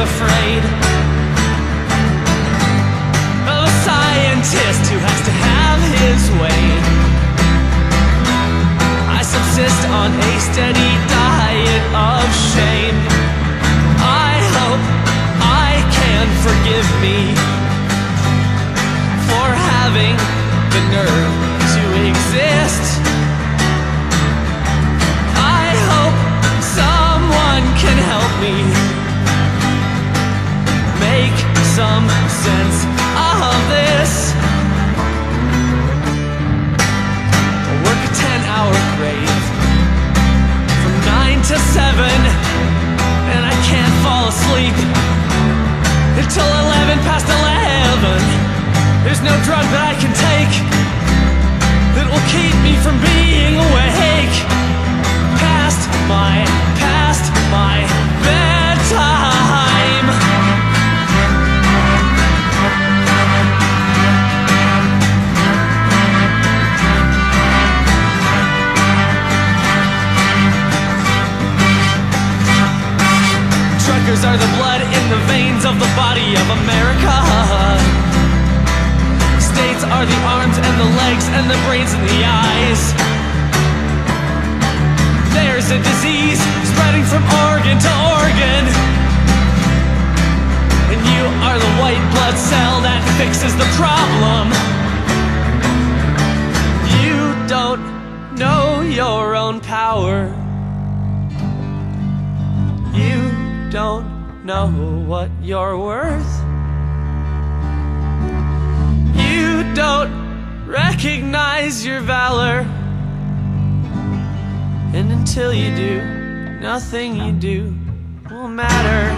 afraid of a scientist who has to have his way. I subsist on a steady diet of shame. I hope I can forgive me for having the nerve to exist. I hope someone can help me make some sense of this. I work a 10-hour grade from 9 to 7, and I can't fall asleep until 11 past 11. There's no drug that I can take that will keep me from being awake past my bedtime. Truckers are the blood in the veins of the body of America. States are the arms and the legs and the brains and the eyes. There's a disease spreading from organ to organ, and you are the white blood cell that fixes the problem. You don't know your own power. You don't know what you're worth. You don't recognize your valor, and until you do, nothing you do will matter.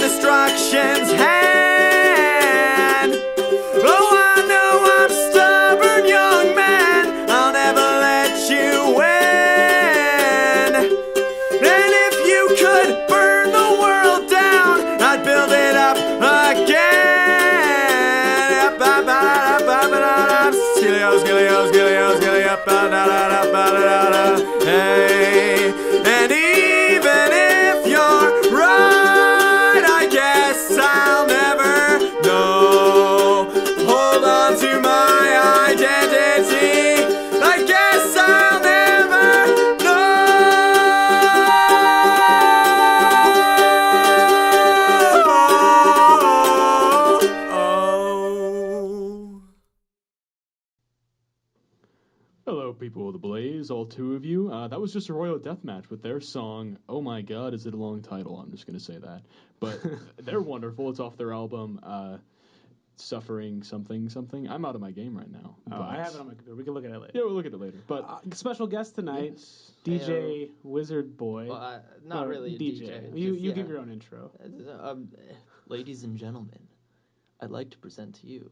destruction's hand. Oh, I know I'm stubborn young man, I'll never let you win. Hey, and even if you're right, I guess I'll never know. Hold on to my identity. I guess I'll never know. Hello, people of the Blaze, all two of you. That was just a Royal Deathmatch with their song, Oh My God, Is It a Long Title? I'm just going to say that. But they're wonderful. It's off their album, Suffering Something Something. I'm out of my game right now. Oh, I have it on my computer. We can look at it later. Yeah, we'll look at it later. But special guest tonight, yes. DJ Wizard Boy. Well, not really a DJ. You give your own intro. Ladies and gentlemen, I'd like to present to you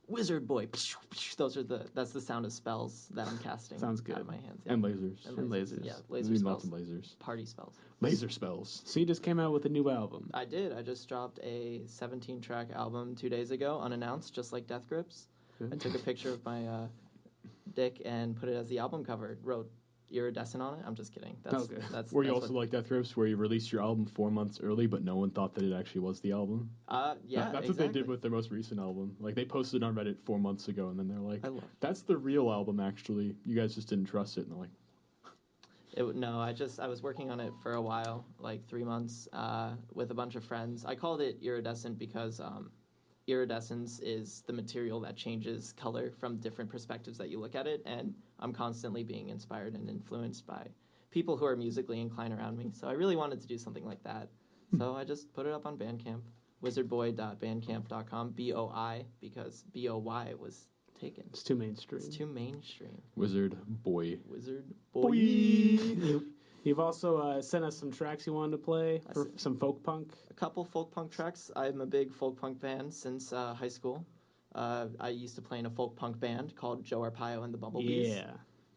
Wizard Boy. That's the sound of spells that I'm casting. Sounds good. Out of my hands. And lasers. And lasers. Yeah, There's laser lots spells. of lasers. Party spells. Laser spells. So you just came out with a new album. I did. I just dropped a 17-track album 2 days ago, unannounced, just like Death Grips. I took a picture of my dick and put it as the album cover. Wrote Iridescent on it. I'm just kidding. Okay. Were you also like Death Grips, where you released your album 4 months early, but no one thought that it actually was the album? Yeah, That's what they did with their most recent album. Like, they posted on Reddit 4 months ago, and then they're like, I love that's the real album, actually. You guys just didn't trust it. And they're like, No, I was working on it for a while, like 3 months, with a bunch of friends. I called it iridescent because iridescence is the material that changes color from different perspectives that you look at it, and I'm constantly being inspired and influenced by people who are musically inclined around me. So I really wanted to do something like that. So I just put it up on Bandcamp, wizardboy.bandcamp.com, B-O-I, because B-O-Y was taken. It's too mainstream. It's too mainstream. Wizard Boy. Wizard Boy. You've also sent us some tracks you wanted to play for some folk punk. A couple folk punk tracks. I'm a big folk punk fan since high school. I used to play in a folk punk band called Joe Arpaio and the Bumblebees. Yeah.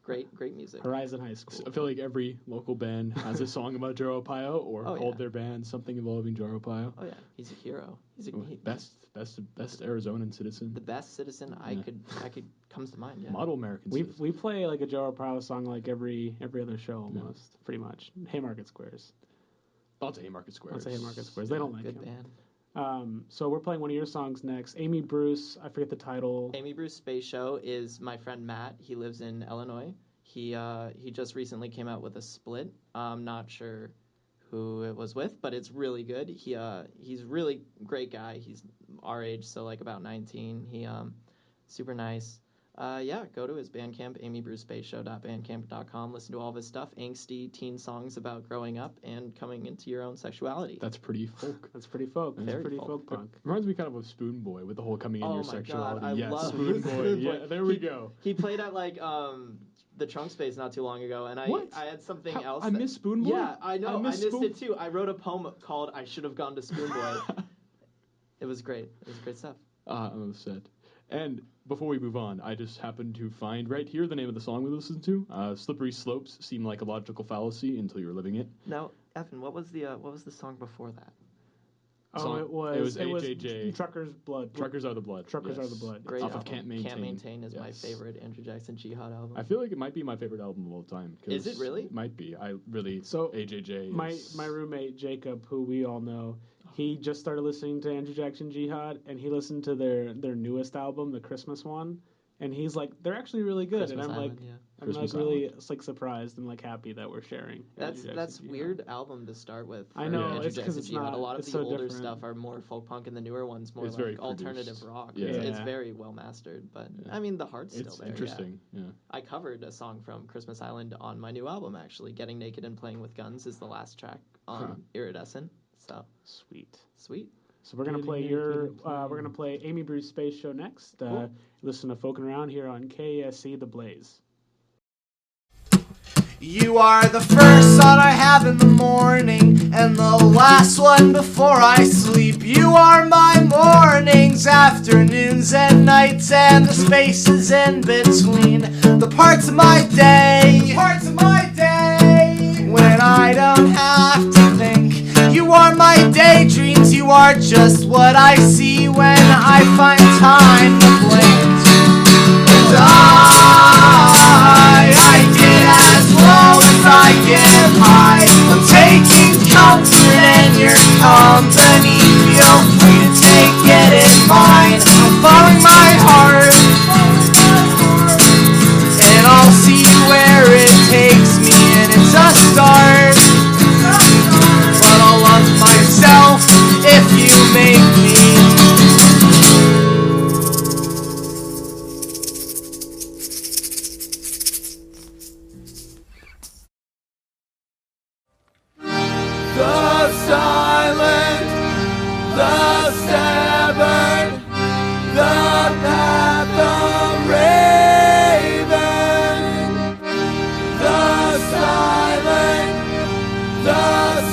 Great music. Horizon High School. I feel like every local band has a song about Joe Arpaio or called their band something involving Joe Arpaio. Oh yeah, he's a hero. He's Best Arizonan citizen. the best citizen I could comes to mind. Yeah. Model American citizen. We play like a Joe Arpaio song like every other show almost, pretty much. Haymarket Squares. Lots of Haymarket Squares. They don't like Good him. band. So we're playing one of your songs next. Amy Bruce, I forget the title. Amy Bruce Space Show is my friend Matt. He lives in Illinois. He just recently came out with a split. I'm not sure who it was with, but it's really good. He's really great guy. He's our age, so like about 19. He super nice. Go to his Bandcamp, amybrucespaceshow.bandcamp.com. Listen to all of his stuff, angsty teen songs about growing up and coming into your own sexuality. That's pretty folk. That's pretty folk. That's Very pretty folk. folk punk. Reminds me kind of of Spoon Boy with the whole coming in your my sexuality. God, I yes, love Spoon Boy. Spoon Yeah, Boy. there we go. He played at like the Trunk Space not too long ago, and I had something else. I miss Spoon Boy? Yeah, I know. I missed Spoon- it too. I wrote a poem called "I Should Have Gone to Spoon Boy." It was great. It was great stuff. I'm upset. And before we move on, I just happened to find right here the name of the song we listened to. Slippery Slopes seem like a logical fallacy until you're living it. Now, Evan, what was the song before that? It was AJJ. Trucker's Blood. Truckers Are the Blood. Truckers Are the Blood. Great Off of album. Can't Maintain. Can't Maintain is my Yes. favorite Andrew Jackson Jihad album. I feel like it might be my favorite album of all time. Is it really? It might be. I really... So, AJJ is... My roommate, Jacob, who we all know, he just started listening to Andrew Jackson Jihad, and he listened to their newest album, the Christmas one, and he's like, they're actually really good. Christmas and I'm Island, like, yeah. I'm Christmas like really Island. like surprised and like happy that we're sharing. That's Andrew Jackson Jihad. weird album to start with. I for know, Andrew it's 'cause Jackson it's Jihad. not- A lot of it's the so older different. stuff are more folk punk, and the newer ones more It's very like alternative produced. rock. Yeah. It's Yeah. very well mastered, but I mean the heart's still It's there. interesting. Yeah. I covered a song from Christmas Island on my new album. Actually, "Getting Naked and Playing with Guns" is the last track on Iridescent. So Sweet. sweet. So we're gonna play we're gonna play Amy Bruce Space Show next. Cool. Listen to Folkin' Around here on KSC The Blaze. You are the first thought I have in the morning, and the last one before I sleep. You are my mornings, afternoons, and nights, and the spaces in between. The parts of my day, when I don't have to think. You are my daydreams, you are just what I see when I find time to blink. And get high. I'm taking comfort in your company. Feel free to take it in mine. I'm following my heart, and I'll see where it takes me, and it's a start. But I'll love myself if you make me. The silent, the severed, the path of raven. The silent, the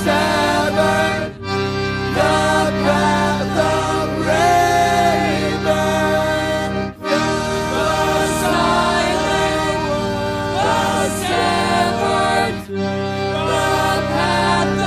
severed, the path of raven. The silent, the severed, the path of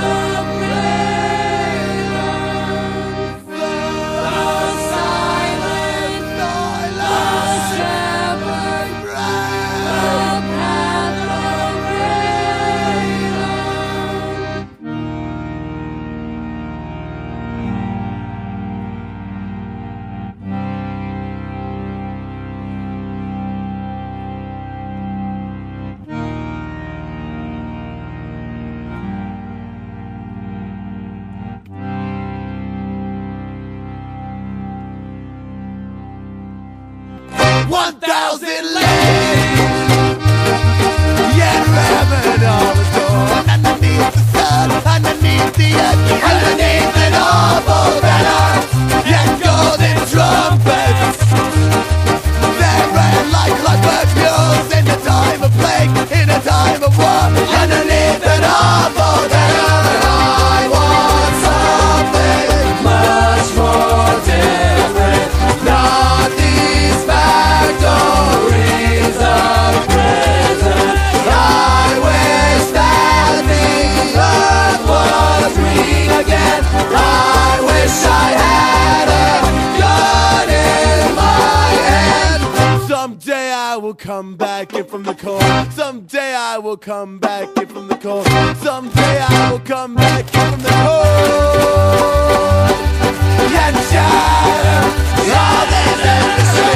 come back in from the cold. Someday I will come back in from the cold. Someday I will come back in from the cold. And shatter all this industry.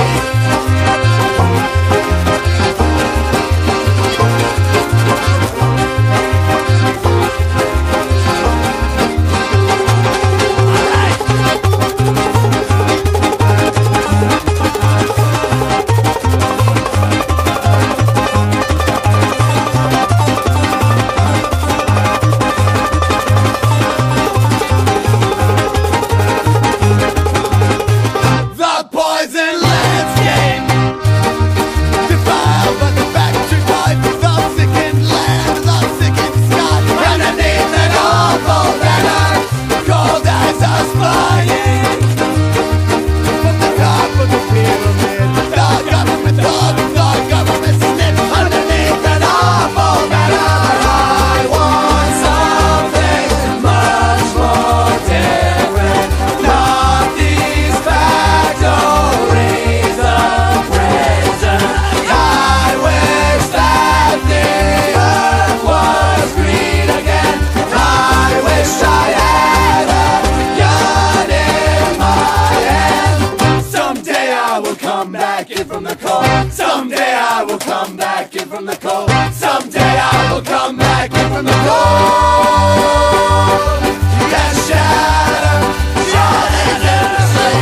Someday I will come back in from the cold. Someday I will come back in from the cold. And shatter this industry.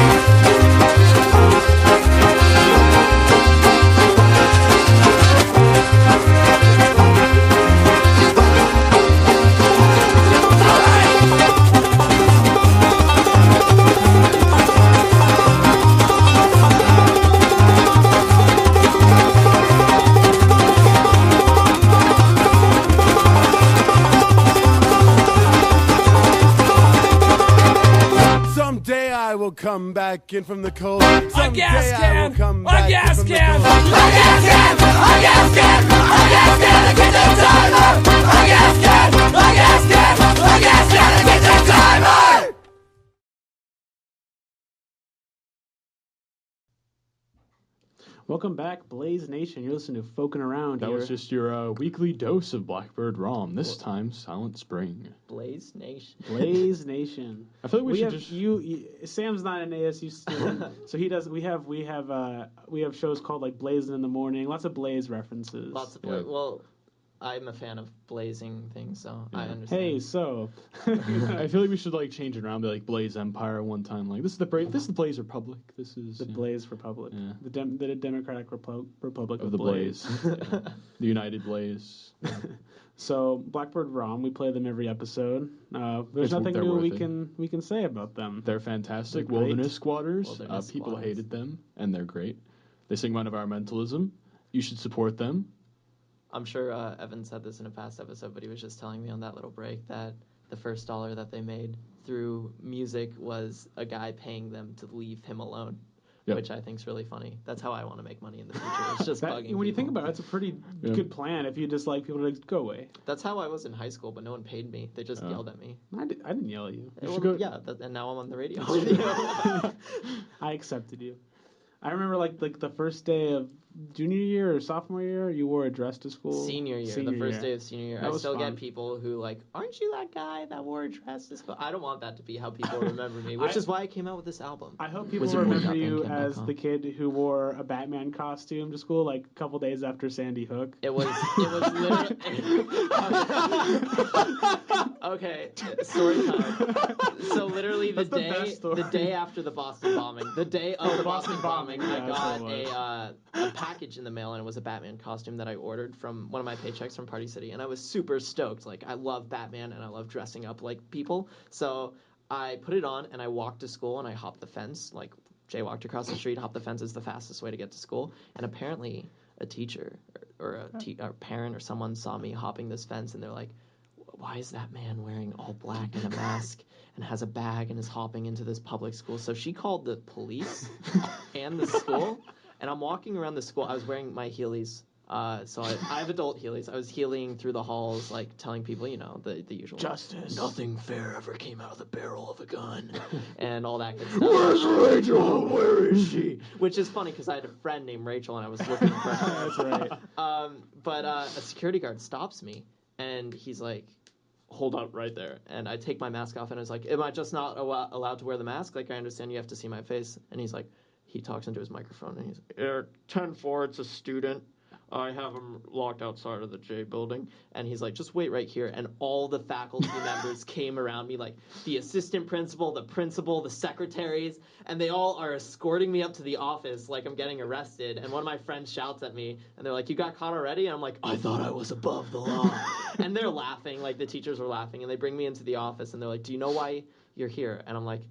I will come back in from the cold. Someday I will come back in from the cold. A gas can! A gas can! A gas can! A get the timer! A gas can! A gas can! A gas can! A get the timer! Welcome back, Blaze Nation. You're listening to Folkin' Around That here. was just your weekly dose of Blackbird Rom. This time, Silent Spring. Blaze Nation. Blaze Nation. I feel like we should have just. Sam's not an ASU student, so he does. We have shows called like Blazing in the Morning. Lots of Blaze references. Lots of Yeah. Well, I'm a fan of blazing things, so I understand. Hey, so I feel like we should like change it around, be like Blaze Empire one time. Like this is the Blaze Republic. This is the Blaze Republic, Yeah. the Democratic Republic of the Blaze, Yeah. The United Blaze. So Blackbird Rom, we play them every episode. There's nothing they're new worth we can say about them. They're fantastic. They're great. Wilderness Squatters. Wilderness People Squatters. hated them, and they're great. They sing about environmentalism. You should support them. I'm sure Evan said this in a past episode, but he was just telling me on that little break that the first $1 that they made through music was a guy paying them to leave him alone, Yep. which I think is really funny. That's how I want to make money in the future. It's just That, bugging when you think people. about it, it's a pretty Yeah. good plan. If you just like people to like, go away. That's how I was in high school, but no one paid me. They just Oh. yelled at me. I didn't yell at you. You should go- Yeah, and now I'm on the radio. I accepted you. I remember like the first day of junior year or sophomore year, you wore a dress to school. Senior year, Senior the first year. day of senior year. That I was still fun. get people who like, aren't you that guy that wore a dress to school? I don't want that to be how people remember me, which is why I came out with this album. I hope people Wizardboard remember dot you bandcamp.com. as the kid who wore a Batman costume to school like a couple days after Sandy Hook. It was literally okay. Story time. So literally That's the best story. the day after the Boston bombing, the day of the Boston bombing, yeah, I that's got what it a package in the mail, and it was a Batman costume that I ordered from one of my paychecks from Party City, and I was super stoked. Like, I love Batman and I love dressing up like people, so I put it on and I walked to school and I hopped the fence, like jaywalked across the street. Hop the fence is the fastest way to get to school, and apparently a teacher or a parent or someone saw me hopping this fence, and they're like, why is that man wearing all black and a mask and has a bag and is hopping into this public school? So she called the police and the school, and I'm walking around the school. I was wearing my Heelys. So I have adult Heelys. I was heeling through the halls, like telling people, the usual. Justice. Nothing fair ever came out of the barrel of a gun. And all that good stuff. Where's Rachel? Where is she? Which is funny because I had a friend named Rachel and I was looking for her. That's right. But a security guard stops me and he's like, hold up right there. And I take my mask off and I was like, am I just not allowed to wear the mask? Like, I understand you have to see my face. And he's like, he talks into his microphone and he's like, 10-4, it's a student. I have him locked outside of the J building. And he's like, just wait right here. And all the faculty members came around me, like the assistant principal, the secretaries, and they all are escorting me up to the office like I'm getting arrested. And one of my friends shouts at me, and they're like, you got caught already? And I'm like, I thought I was above the law. And they're laughing, like the teachers were laughing. And they bring me into the office, and they're like, do you know why you're here? And I'm like,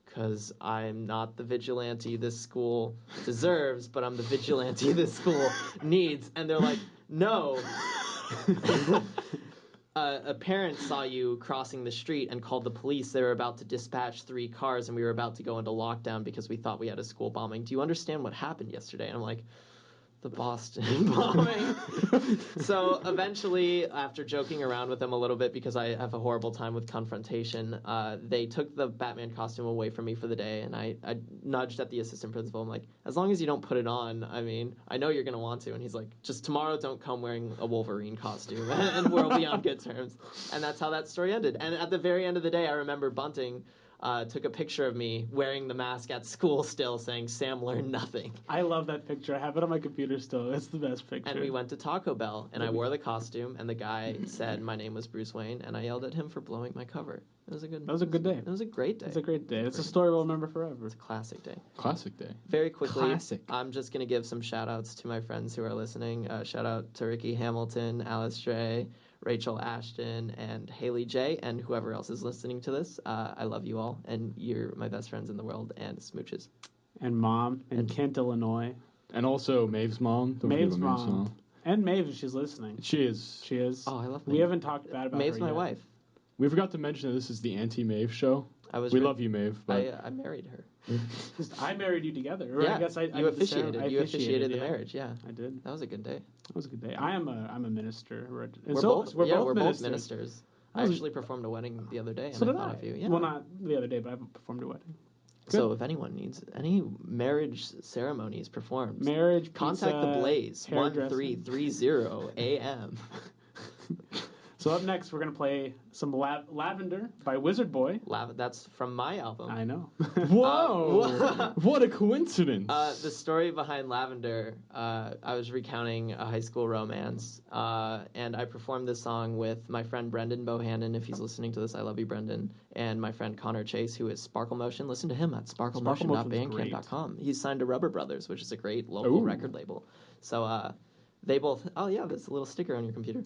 because I'm not the vigilante this school deserves, but I'm the vigilante this school needs. And they're like, no. A parent saw you crossing the street and called the police. They were about to dispatch 3 cars, and we were about to go into lockdown because we thought we had a school bombing. Do you understand what happened yesterday? And I'm like, the Boston bombing. So eventually, after joking around with them a little bit because I have a horrible time with confrontation, they took the Batman costume away from me for the day, and I nudged at the assistant principal. I'm like, as long as you don't put it on, I mean, I know you're going to want to. And he's like, just tomorrow don't come wearing a Wolverine costume, and we'll be on good terms. And that's how that story ended. And at the very end of the day, I remember Bunting took a picture of me wearing the mask at school still, saying, Sam learned nothing. I love that picture. I have it on my computer still. It's the best picture. And we went to Taco Bell, and I wore the costume, and the guy said my name was Bruce Wayne, and I yelled at him for blowing my cover. It was a good. That was a good day. It was a great day. It's a great day. It's a story we'll remember forever. It's a classic day. Classic day. Very quickly, Classic. I'm just gonna give some shout outs to my friends who are listening. Shout out to Ricky Hamilton, Alice Dre, Rachel Ashton, and Haley J, and whoever else is listening to this. I love you all, and you're my best friends in the world, and smooches. And Mom in Kent, Illinois. And also Maeve's mom. Don't forget Maeve's about mom. And Maeve, if she's listening. She is. She is. Oh, I love We Maeve. haven't talked bad about Maeve's her my yet. wife. We forgot to mention that this is the anti-Maeve show. We love you, Maeve. But I married her. I married you together. Or Yeah, I guess I you officiated. I You officiated the yeah. marriage. Yeah, I did. that was a good day. That was a good day. I'm a minister. And We're so, both. We're both both ministers. ministers. I was- actually performed a wedding the other day, and So I did thought I. of you. Yeah. Well, not the other day, but I performed a wedding. So if anyone needs any marriage ceremonies performed, Marriage, contact pizza, the Blaze hairdressing. 1330 AM. Oh. So up next, we're gonna play some Lavender by Wizard Boy. That's from my album. I know. Whoa! What a coincidence! The story behind Lavender, I was recounting a high school romance, and I performed this song with my friend Brendan Bohannon. If he's listening to this, I love you, Brendan. And my friend Connor Chase, who is Sparkle Motion. Listen to him at sparklemotion.bandcamp.com. He's signed to Rubber Brothers, which is a great local record label. So they both... Oh, yeah, there's a little sticker on your computer.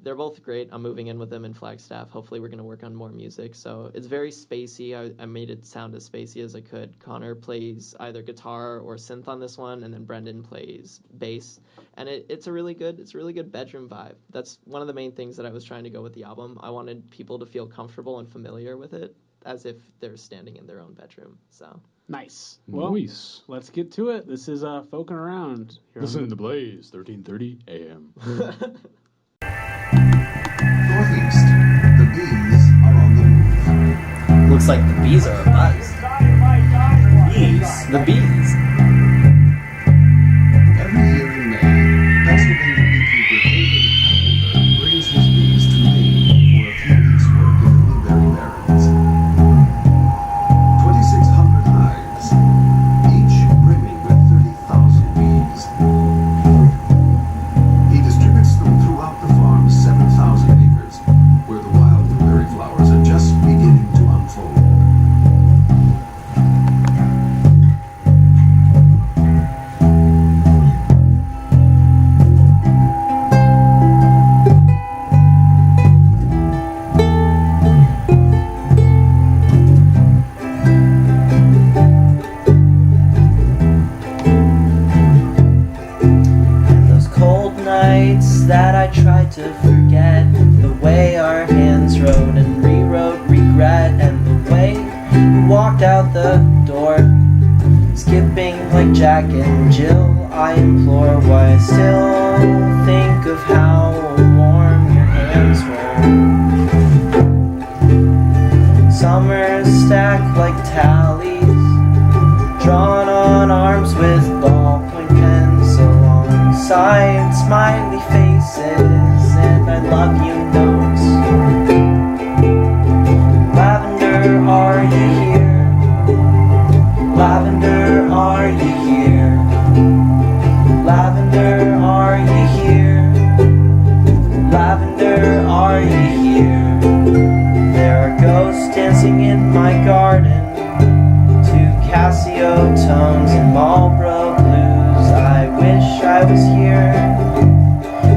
They're both great. I'm moving in with them in Flagstaff. Hopefully we're going to work on more music. So it's very spacey. I made it sound as spacey as I could. Connor plays either guitar or synth on this one, and then Brendan plays bass. And it's a really good bedroom vibe. That's one of the main things that I was trying to go with the album. I wanted people to feel comfortable and familiar with it, as if they're standing in their own bedroom. So Nice. Well, Nice. let's get to it. This is Folkin' Around. Here on Listen to Blaze, 1330 AM. Northeast, the bees are on the move. Looks like the bees are abuzz. Bees? The bees. Every year in May, Pennsylvania beekeeper David Appleberg brings his bees to Maine for a few weeks' work in the blueberry barrens. 2,600 hives, each brimming with 30,000 bees. He distributes them throughout the farm's 7,000 acres, where the wild blueberry flowers are just beginning to unfold. And those cold nights that I tried to forget, the way our hands wrote and rewrote regret, and the way you walked out the door, skipping like Jack and Jill. I implore why I still think of how warm your hands were. Summers stacked like tallies, drawn on arms with ballpoint pens alongside smiley faces and I love you notes. Lavender, are you here? Lavender, are you here? Lavender, are you here? Lavender, are you here? There are ghosts dancing in my garden to Casio tones and Marlboro blues. I wish I was here,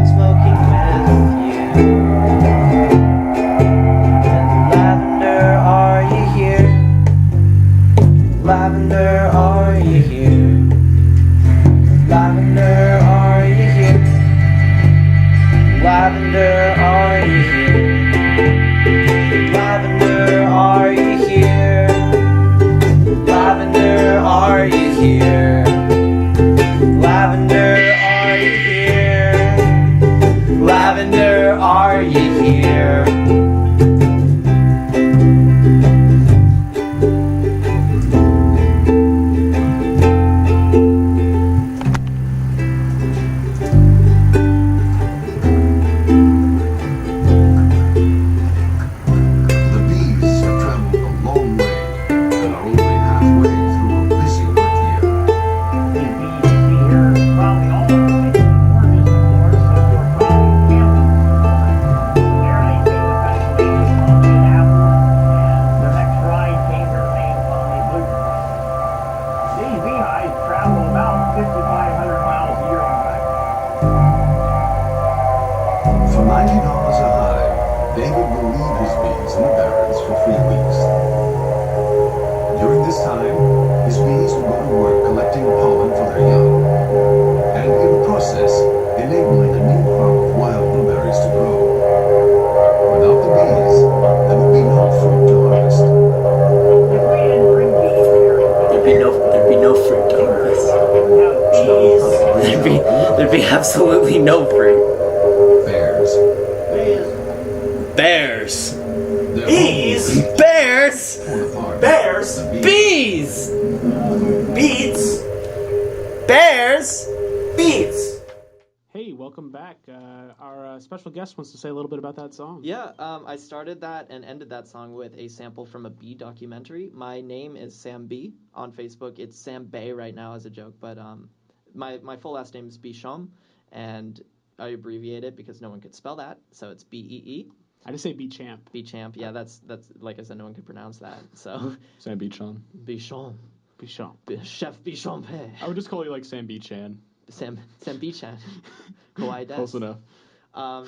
smoking with you. And Lavender, are you here? Lavender, are you here? Lavender, are you here? Lavender, are you here? Lavender, are you here? Lavender, are you here? Lavender, are you here? Lavender, are you here? The bees have traveled a long way and are only halfway through a busy work year. For $90 a hive, David will leave his bees in the barrens for 3 weeks. During this time, his bees will go to work collecting pollen for their young, and in the process, enabling a new crop of wild blueberries to grow. Without the bees, there would be no fruit to harvest. There'd be no fruit to harvest. There'd be absolutely no fruit. Bears. Bears. Their homes Bears. torn apart. Bears. The bees Bees. Bees. Beats. Bears. Beats. Hey, welcome back. Our special guest wants to say a little bit about that song. Yeah, I started that and ended that song with a sample from a bee documentary. My name is Sam B. On Facebook, it's Sam Bay right now as a joke, but my full last name is Beechamp, and I abbreviate it because no one could spell that, so it's Bee. I just say Beechamp. Beechamp, yeah, that's like I said, no one could pronounce that, so Sam Beechamp. Beechamp. Beechamp. Chef Beechamp. I would just call you like Sam Beechamp. Sam Beechamp. Kawaii des. Close enough.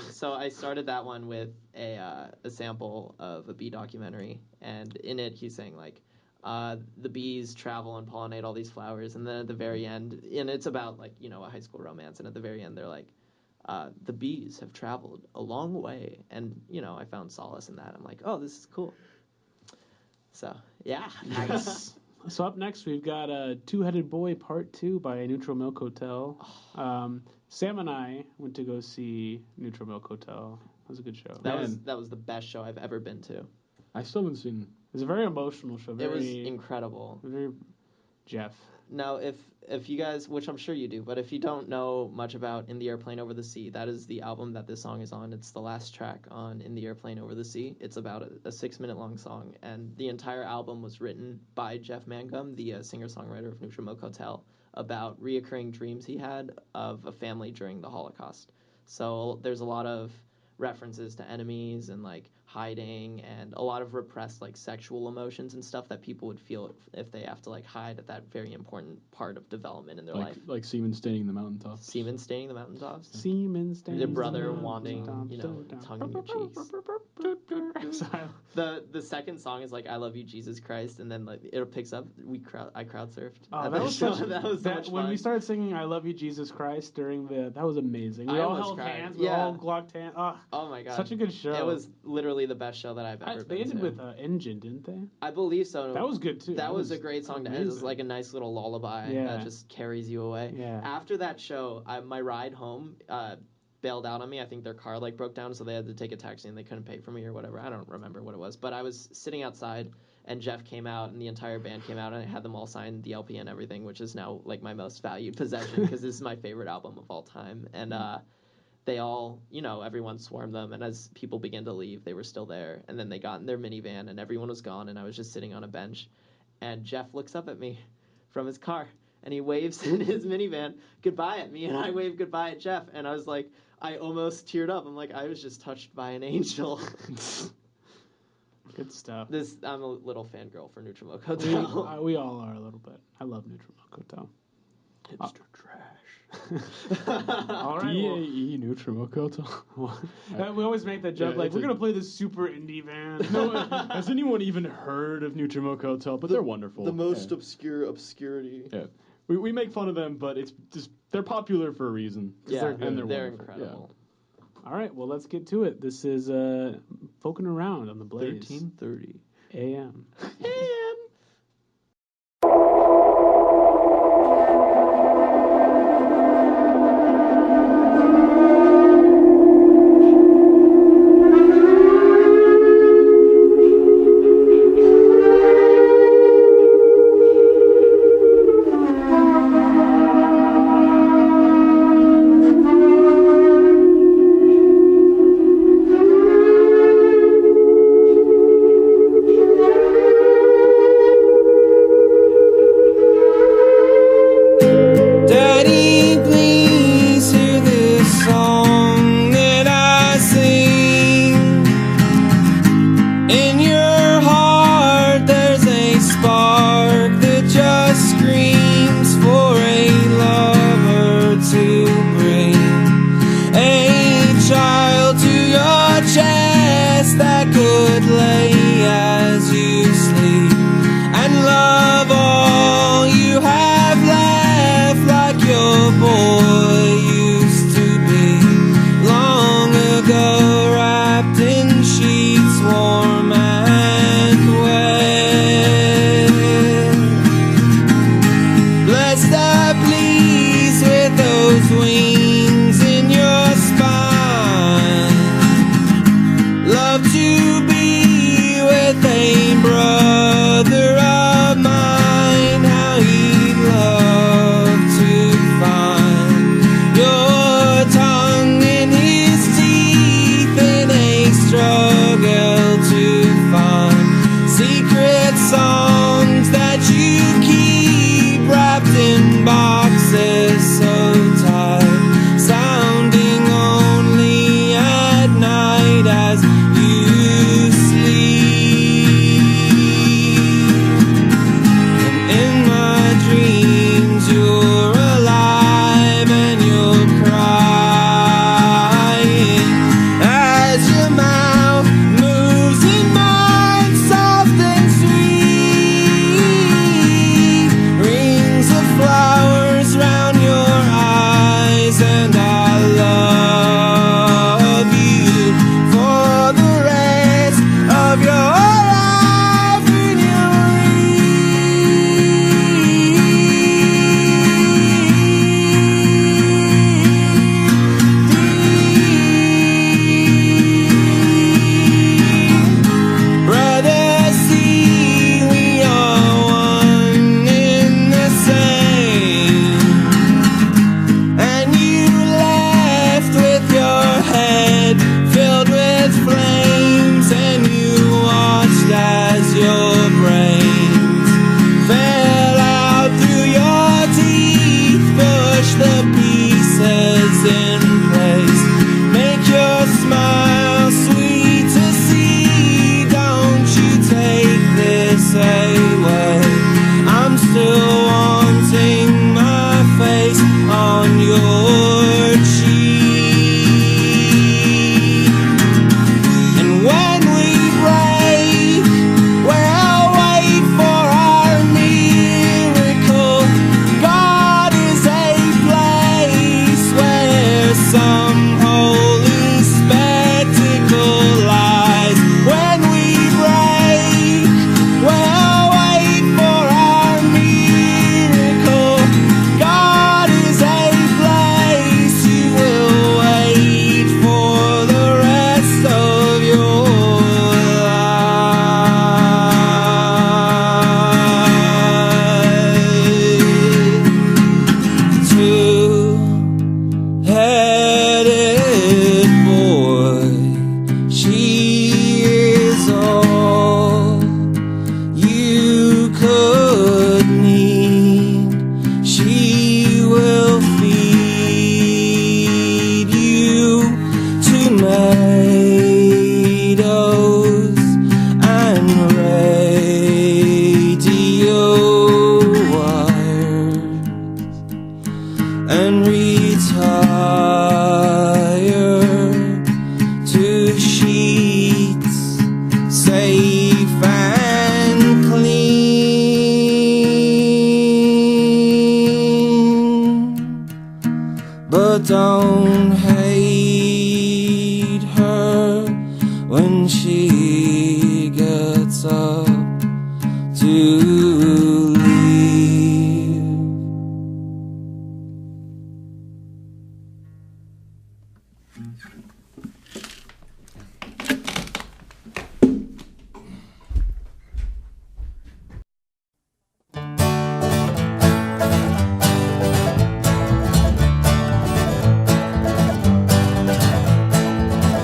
So I started that one with a sample of a bee documentary, and in it he's saying like, the bees travel and pollinate all these flowers, and then at the very end, and it's about like, you know, a high school romance, and at the very end they're like, the bees have traveled a long way, and you know, I found solace in that. I'm like, oh, this is cool. So yeah, Nice. So up next we've got Two-Headed Boy Part 2 by Neutral Milk Hotel. Sam and I went to go see Neutral Milk Hotel. It was a good show. that was the best show I've ever been to. I still haven't seen. It was a very emotional show. It was incredible. Very Jeff. Now, if you guys, which I'm sure you do, but if you don't know much about In the Airplane Over the Sea, that is the album that this song is on. It's the last track on In the Airplane Over the Sea. It's about a 6-minute long song, and the entire album was written by Jeff Mangum, the singer-songwriter of Neutral Milk Hotel, about reoccurring dreams he had of a family during the Holocaust. So there's a lot of references to enemies and like hiding and a lot of repressed like sexual emotions and stuff that people would feel if they have to like hide at that very important part of development in their life. Like semen staining the mountaintops. Semen staining the mountaintops. Semen staining Your brother the wanting, mountaintops. you know, tongue in your cheeks. The second song is like I Love You Jesus Christ, and then like it picks up. I crowd surfed. Oh, that was such, that was so much fun. When we started singing "I Love You, Jesus Christ" during that was amazing. We I all almost held cried. hands. We all glocked hands. Oh my god, such a good show. It was literally the best show that I've ever been They ended to. with Engine, didn't they? I believe so. That was good too. That was a great song to end. It was like a nice little lullaby that just carries you away. Yeah. After that show, my ride home bailed out on me. I think their car like broke down, so they had to take a taxi and they couldn't pay for me or whatever. I don't remember what it was, but I was sitting outside and Jeff came out and the entire band came out and I had them all sign the LP and everything, which is now like my most valued possession because this is my favorite album of all time. And they all, you know, everyone swarmed them, and as people began to leave, they were still there. And then they got in their minivan and everyone was gone and I was just sitting on a bench. And Jeff looks up at me from his car and he waves in his minivan goodbye at me, and I waved goodbye at Jeff, and I was like, I almost teared up. I'm like, I was just touched by an angel. Good stuff. I'm a little fangirl for Neutral Milk Hotel. We all are a little bit. I love Neutral Milk Hotel. Hipster trash. All right. DAE Neutral Milk Hotel. We always make that joke, like, we're going to play this super indie band. No, has anyone even heard of Neutral Milk Hotel? But they're wonderful. The most obscure obscurity. Yeah. We make fun of them, but it's just they're popular for a reason. Yeah, they're incredible. All right, well, let's get to it. This is Folkin' Around on the Blaze. 13:30 a.m.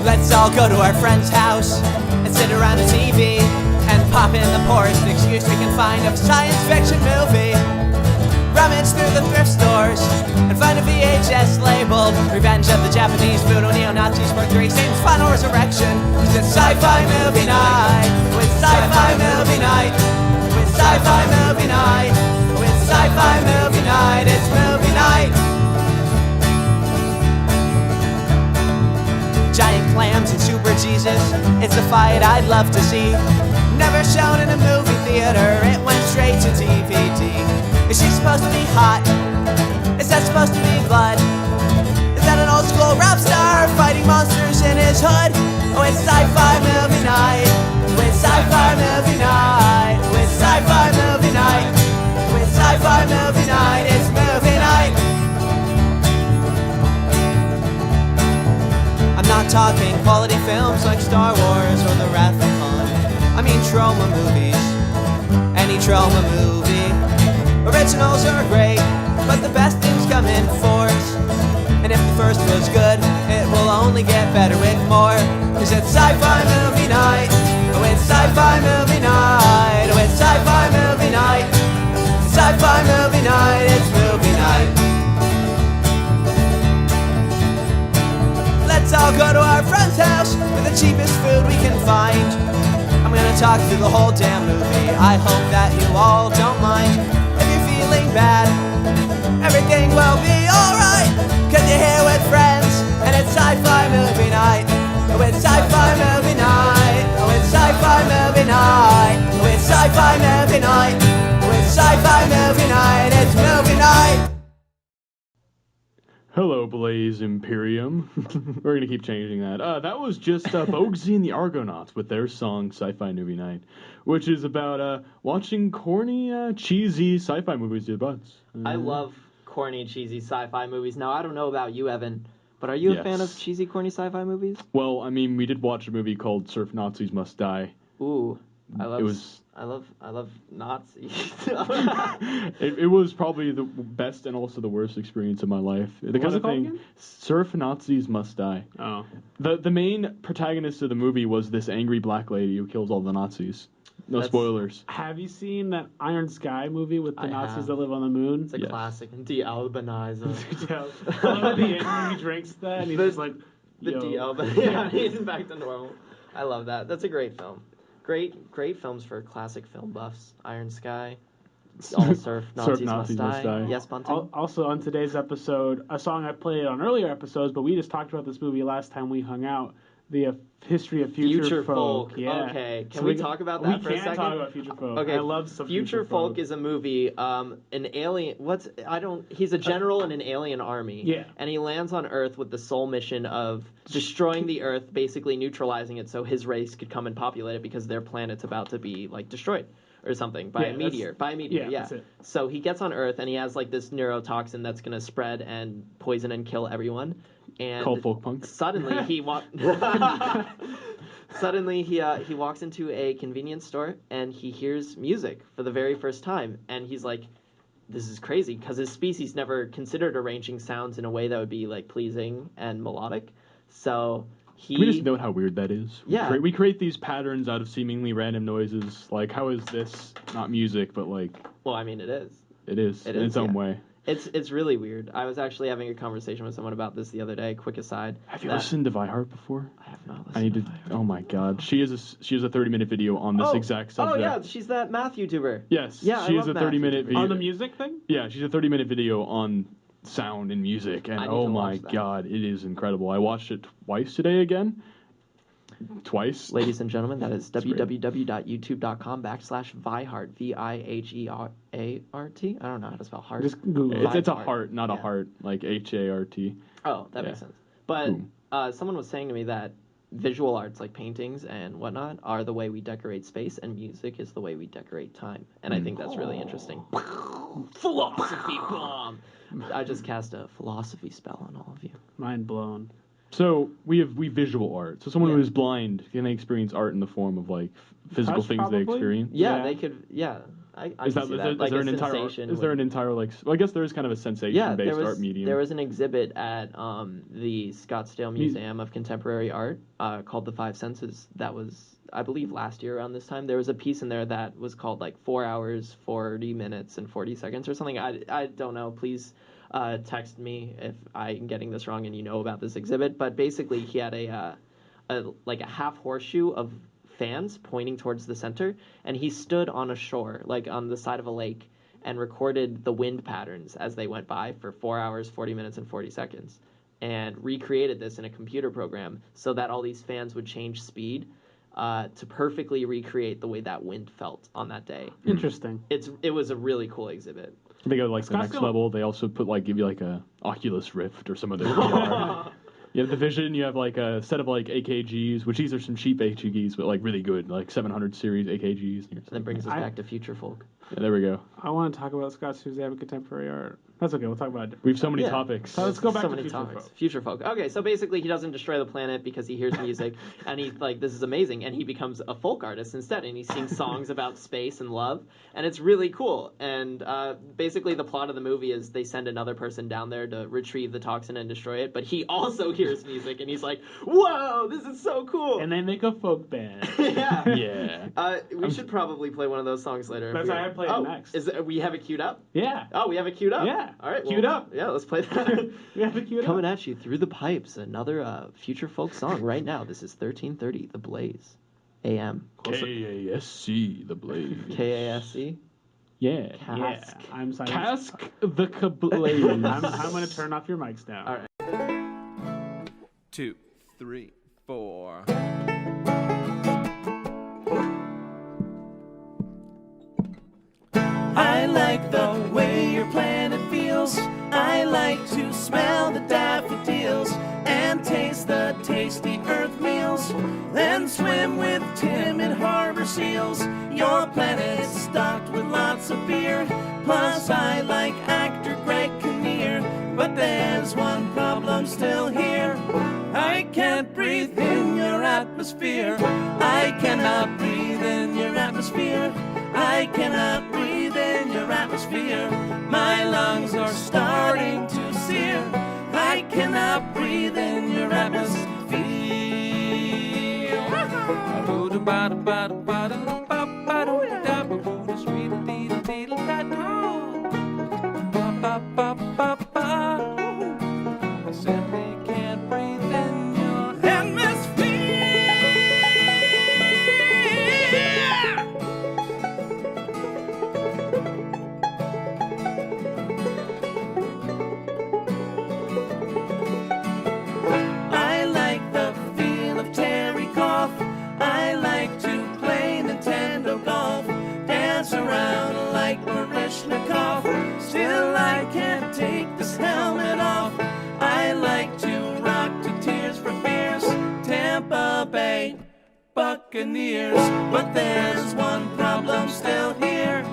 Let's all go to our friend's house and sit around a TV and pop in the poorest excuse we can find of a science fiction movie. Rummage through the thrift stores and find a VHS labeled Revenge of the Japanese Voodoo Neo-Nazis Part 3 Satan's Final Resurrection. It's sci-fi movie night with sci-fi movie night with sci-fi movie night with sci-fi movie night. It's movie night. Giant clams and super Jesus, it's a fight I'd love to see. Never shown in a movie theater, it went straight to DVD. Is she supposed to be hot? Is that supposed to be blood? Is that an old school rap star fighting monsters in his hood? Oh, it's sci-fi movie night with sci-fi movie night with sci-fi movie night with sci-fi movie night. It's movie night. I'm not talking quality films like Star Wars or The Wrath of Khan. I mean trauma movies, any trauma movie. Originals are great, but the best things come in fours. And if the first was good, it will only get better with more. Cause it's sci-fi movie night, oh it's sci-fi movie night, oh it's sci-fi movie night, sci-fi movie night, it's movie night. Let's all go to our friend's house with the cheapest food we can find. I'm gonna talk through the whole damn movie, I hope that you all don't mind. If you're feeling bad, everything will be alright. Cause you're here with friends, and it's sci-fi movie night. Oh, it's sci-fi movie night. Oh, it's sci-fi movie night. Oh, it's sci-fi movie night. Oh, it's sci-fi movie night. It's movie night. Hello, Blaze Imperium. We're gonna keep changing that. That was just Bogsy and the Argonauts with their song "Sci-Fi Movie Night," which is about watching corny, cheesy sci-fi movies with your buds. I love corny, cheesy sci-fi movies. Now, I don't know about you, Evan, but are you a fan of Yes. cheesy, corny sci-fi movies? Well, I mean, we did watch a movie called "Surf Nazis Must Die." Ooh, I love. It was. I love Nazis. It was probably the best and also the worst experience of my life. The What kind was of it called thing. again? Surf Nazis Must Die. Oh. The main protagonist of the movie was this angry black lady who kills all the Nazis. No That's- spoilers. Have you seen that Iron Sky movie with the I Nazis have. that live on the moon? It's a Yes. classic. De-albanizer. I love at the end he drinks that and he's The- just like, The yo. de-albanizer. Yeah, he's back to normal. I love that. That's a great film. Great films for classic film buffs. Iron Sky. All surf. Nazis, Nazis must must die. die. Yes, Bunting. Also on today's episode, a song I played on earlier episodes, but we just talked about this movie last time we hung out. The history of future folk. Yeah. Okay. Can So we talk about that for a We second? can talk about future folk. Okay. I love some Future Folk is a movie. An alien. He's a general in an alien army. Yeah. And he lands on Earth with the sole mission of destroying the Earth, basically neutralizing it, so his race could come and populate it because their planet's about to be like destroyed or something by a meteor. Yeah. that's it. So he gets on Earth and he has like this neurotoxin that's gonna spread and poison and kill everyone. And Called folk punk. suddenly he walks into a convenience store and he hears music for the very first time, and he's like, this is crazy, because his species never considered arranging sounds in a way that would be like pleasing and melodic. So Can we just note how weird that is? Yeah. We create these patterns out of seemingly random noises. Like, how is this not music, but like well, I mean, it is. it is It in is, its own yeah. way? It's really weird. I was actually having a conversation with someone about this the other day. Quick aside. Have you that- listened to Vihart before? I have not listened. I need to. Oh my God, she has a 30-minute video on this exact subject. Oh yeah, she's that math YouTuber. Yes. Yeah, she I has a love math 30-minute YouTubers. video. On the music thing? Yeah, she's a 30-minute video on sound and music, and I need oh to my watch that. God, it is incredible. I watched it twice today again. Twice. Ladies and gentlemen, that is great. www.youtube.com/Vihart. VIHERART. I don't know how to spell heart. Just Google it. It's a Vihart. heart, not a Yeah. heart, like HART. Oh, that makes Yeah. sense. But Boom. someone was saying to me that visual arts, like paintings and whatnot, are the way we decorate space, and music is the way we decorate time. And I think that's really interesting. Philosophy bomb! I just cast a philosophy spell on all of you. Mind blown. So we visual art. So someone who is blind, can they experience art in the form of like physical Touch, things probably? they experience? Yeah, Yeah. they could. Yeah, I Is can see that. Like there a an entire sensation is there would- an entire like well, I guess there is kind of a sensation based art medium. There was an exhibit at the Scottsdale Museum of Contemporary Art called The Five Senses. That was, I believe, last year around this time. There was a piece in there that was called like 4 hours, 40 minutes, and 40 seconds or something. I don't know. Please text me if I'm getting this wrong and you know about this exhibit. But basically, he had a half horseshoe of fans pointing towards the center, and he stood on a shore, like on the side of a lake, and recorded the wind patterns as they went by for 4 hours, 40 minutes, and 40 seconds, and recreated this in a computer program so that all these fans would change speed to perfectly recreate the way that wind felt on that day. Interesting. It was a really cool exhibit. They go like the next Scottsdale- level. They also give you like a Oculus Rift or some other VR. You have the Vision. You have like a set of like AKGs, which these are some cheap AKGs, but like really good, like 700 series AKGs. And that brings us back to Future Folk. Yeah, there we go. I want to talk about Scott's Museum of Contemporary Art. That's okay. We'll talk about it. We have so many Yeah. topics. So let's go back So to many Future topics. Folk. Future folk. Okay, so basically he doesn't destroy the planet because he hears music and he's like, this is amazing, and he becomes a folk artist instead, and he sings songs about space and love, and it's really cool. And basically the plot of the movie is they send another person down there to retrieve the toxin and destroy it, but he also hears music and he's like, whoa, this is so cool. And they make a folk band. yeah. Yeah. We should probably play one of those songs later. That's how I play it next. We have it queued up? Yeah. Oh, we have it queued up? Yeah. All right. Queued up. Yeah, let's play that. We have it queued Coming up. at you through the pipes, another future folk song right now. This is 1330, The Blaze, AM. KASC, the Blaze. KASC? Yeah. Yeah. Cask. I'm sorry. Cask the Kablaze. I'm going to turn off your mics now. All right. 2, 3, 4. I like the way your planet feels. I like to smell the daffodils and taste the tasty earth meals. Then swim with timid harbor seals. Your planet's stocked with lots of beer. Plus I like actor Greg Kinnear. But there's one problem still here. I can't breathe in your atmosphere. I cannot breathe in your atmosphere. I cannot breathe in your atmosphere. My lungs are starting to sear. I cannot breathe in your atmosphere. Simply can't breathe in your atmosphere. I like the feel of terry cough. I like to play Nintendo golf, dance around like Baryshnikov. Still I can't take this helmet off. I like to rock to Tears for Fears, Tampa Bay Buccaneers. But there's one problem still here.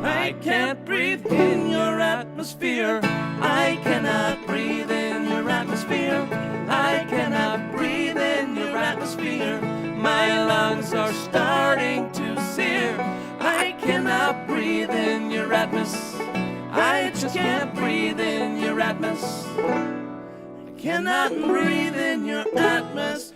I can't breathe in your atmosphere. I cannot breathe in your atmosphere. I cannot breathe in your atmosphere. My lungs are starting to sear. I cannot breathe in your atmosphere. I just can't breathe in your atmosphere. I cannot breathe in your atmosphere.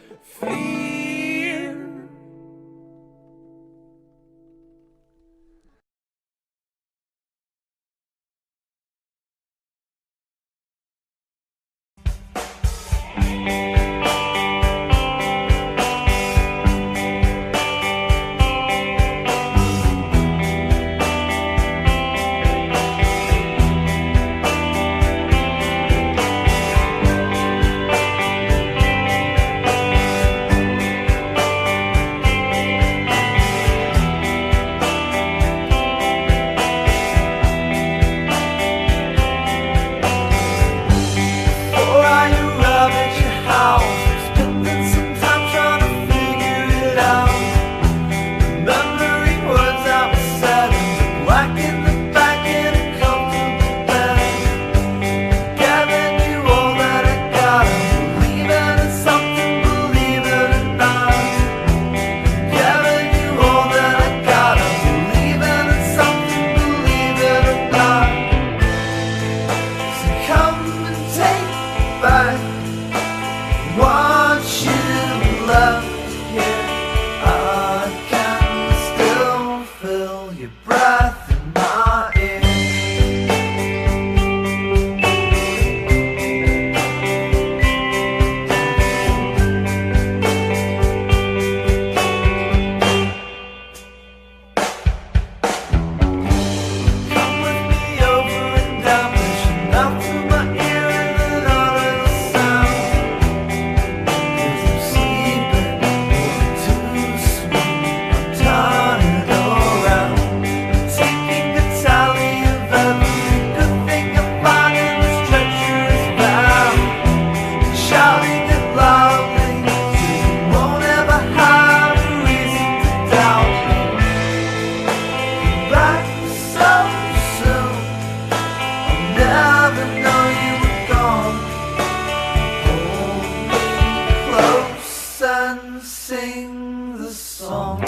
and sing the song.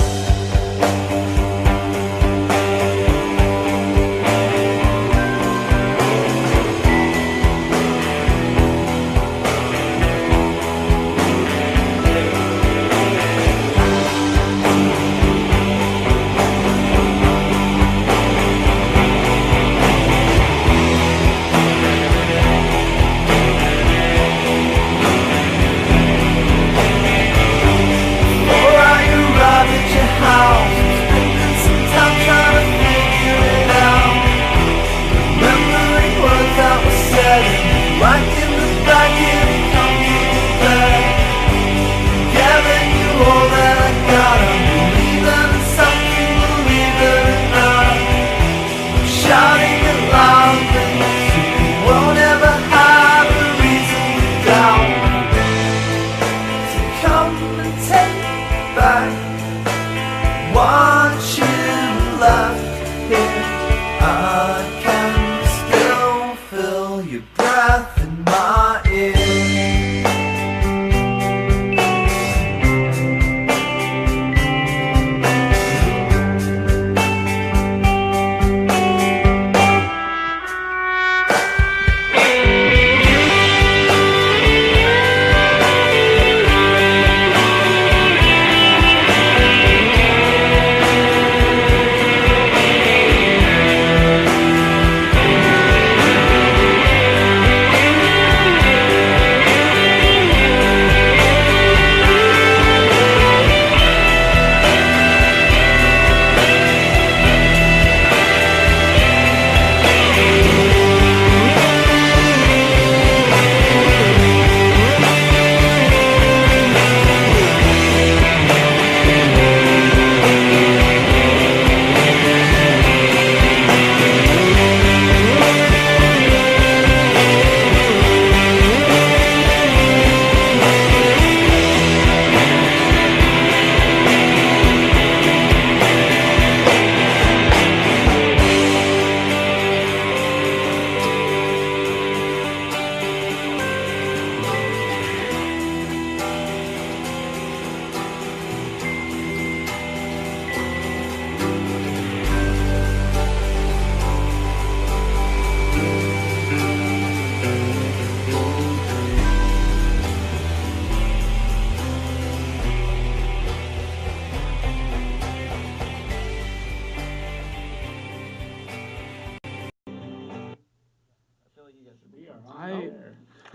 Hey,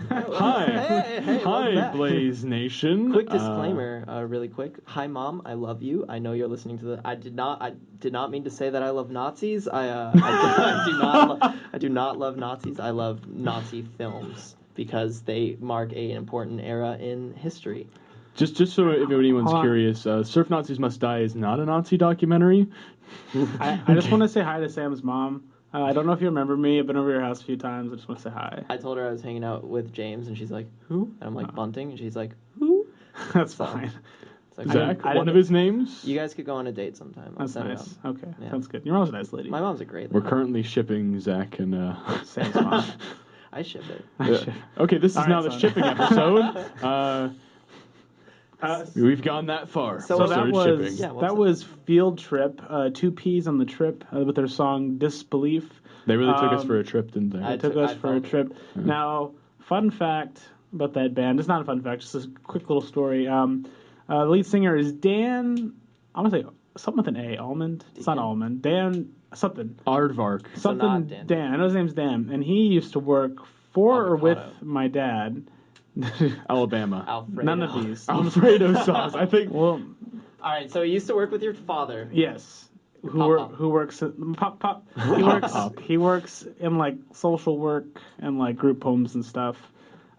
Hi, welcome back. Blaze Nation. Quick disclaimer, really quick. Hi, Mom. I love you. I know you're listening to the. I did not mean to say that I love Nazis. I do not love Nazis. I love Nazi films because they mark an important era in history. Just so if anyone's curious, Surf Nazis Must Die is not a Nazi documentary. I just want to say hi to Sam's mom. I don't know if you remember me. I've been over your house a few times. I just want to say hi. I told her I was hanging out with James, and she's like, "Who?" And I'm like, "Bunting," and she's like, "Who?" That's So, fine. it's like, Zach, one of his names. You guys could go on a date sometime. I'll That's set nice. it up. Okay, Yeah. sounds good. Your mom's a nice lady. My mom's a great We're lady. currently shipping Zach and Sam's mom. I ship it. Okay, this is All now right, the so- shipping episode. We've gone that far. So We that started was shipping. Yeah, what that was Field Trip. 2 P's on the Trip with their song Disbelief. They really took us for a trip, didn't they? I Took took- us I for a felt it. trip. Now, fun fact about that band. It's not a fun fact. Just a quick little story. The lead singer is Dan. I'm gonna say something with an A. Almond. It's not Deacon? Almond. Dan something. Aardvark. Something not Dan. Dan. I know his name's Dan, and he used to work for or with Avocado. my dad. Alabama. Alfredo. None of these. Alfredo sauce. I think. Well, All right, so he used to work with your father. yes. Who works at pop. He works in like social work and like group homes and stuff.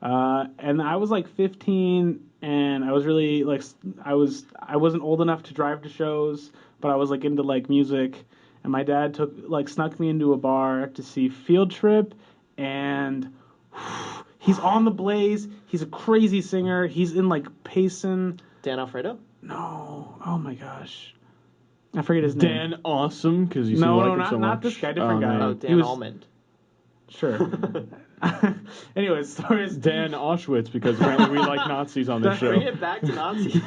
And I was like 15, and I was really like I wasn't old enough to drive to shows, but I was like into like music. And my dad snuck me into a bar to see Field Trip, and he's on the Blaze. He's a crazy singer. He's in like Payson. Dan Alfredo? No, oh my gosh, I forget his name. Dan Awesome, because you seem No, to like no, him not so much. not this guy, different guy. Oh, He Dan was- Almond. Sure. Anyways, stories. Dan Auschwitz, because apparently we like Nazis on this show. Bring it back to Nazis.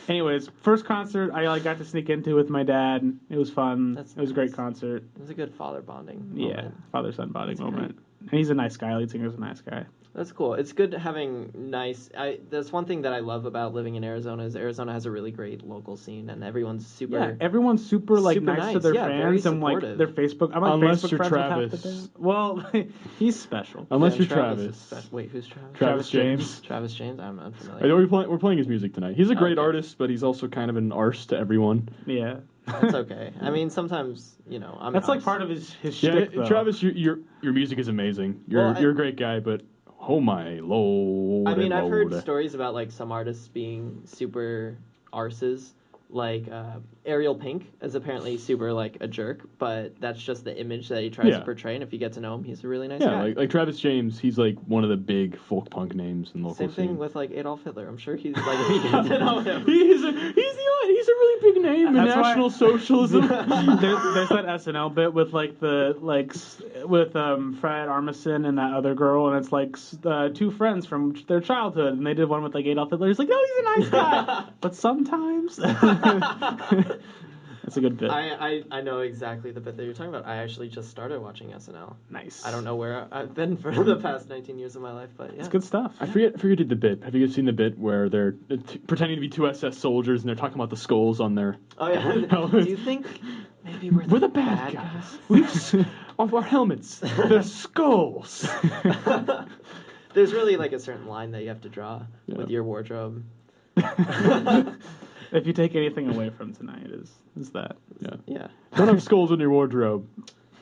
Anyways, first concert I got to sneak into with my dad. It was fun. It was a great concert. It was a good father bonding moment. Yeah, father-son bonding moment. And he's a nice guy. Lead singer's a nice guy. That's cool. It's good having nice... That's one thing that I love about living in Arizona is Arizona has a really great local scene, and everyone's super... Yeah, everyone's super nice to their fans and like their Facebook. I'm like Unless Facebook you're friends Travis. with half the band. Well, he's special. Unless you're Travis. Travis. Wait, who's Travis? Travis James. Travis James? I'm unfamiliar. We're playing his music tonight. He's a great artist, but he's also kind of an arse to everyone. Yeah. That's okay. I mean, sometimes, I'm That's like part of his shtick, though. Travis, your music is amazing. You're a great guy, but oh my lord. I mean, I've heard stories about like some artists being super arses. Like Ariel Pink is apparently super like a jerk, but that's just the image that he tries to portray. And if you get to know him, he's a really nice guy. Yeah, like Travis James, he's like one of the big folk punk names in the local scene. Same thing with like Adolf Hitler. I'm sure he's like if you get to know him. He's a really big name in National Socialism. There's that SNL bit with like with Fred Armisen and that other girl, and it's like two friends from their childhood, and they did one with like Adolf Hitler. He's like, oh, he's a nice guy, but sometimes. That's a good bit. I know exactly the bit that you're talking about. I actually just started watching SNL. Nice. I don't know where I've been for the past 19 years of my life, but yeah. It's good stuff. I forget the bit. Have you guys seen the bit where they're pretending to be two SS soldiers and they're talking about the skulls on their... Oh, yeah. Do you think maybe we're the bad guys? Of our helmets, they're skulls. There's really like a certain line that you have to draw with your wardrobe. If you take anything away from tonight, is that? Yeah. Don't have skulls in your wardrobe.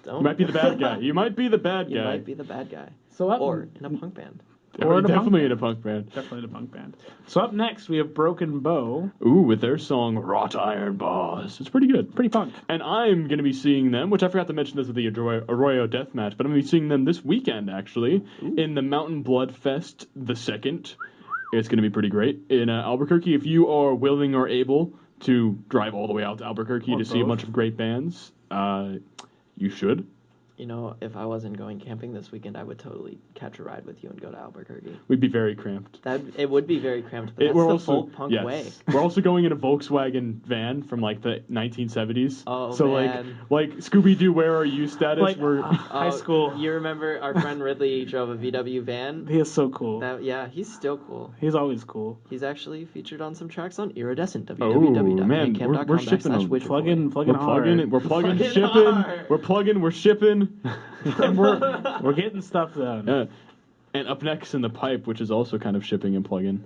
Don't. You might be the bad guy. You might be the bad guy. You might be the bad guy. Or in a punk band. Definitely in a punk band. Definitely in a punk band. So up next, we have Broken Bow. Ooh, with their song Wrought Iron Bars. It's pretty good. Pretty punk. And I'm going to be seeing them, which I forgot to mention this with the Arroyo Deathmatch, but I'm going to be seeing them this weekend, actually, in the Mountain Blood Fest the 2nd. It's going to be pretty great. In Albuquerque, if you are willing or able to drive all the way out to Albuquerque to see a bunch of great bands, you should. If I wasn't going camping this weekend, I would totally catch a ride with you and go to Albuquerque. We'd be very cramped. It would be very cramped, but that's the folk punk way. We're also going in a Volkswagen van from like the 1970s. Oh, so man. like Scooby-Doo, where are you status? Like, we're high school. You remember our friend Ridley drove a VW van? He is so cool. He's still cool. He's always cool. He's actually featured on some tracks on Iridescent. www.bandcamp.com. We're shipping them. We're shipping. And we're getting stuff done. Yeah. And up next in the pipe, which is also kind of shipping and plug-in.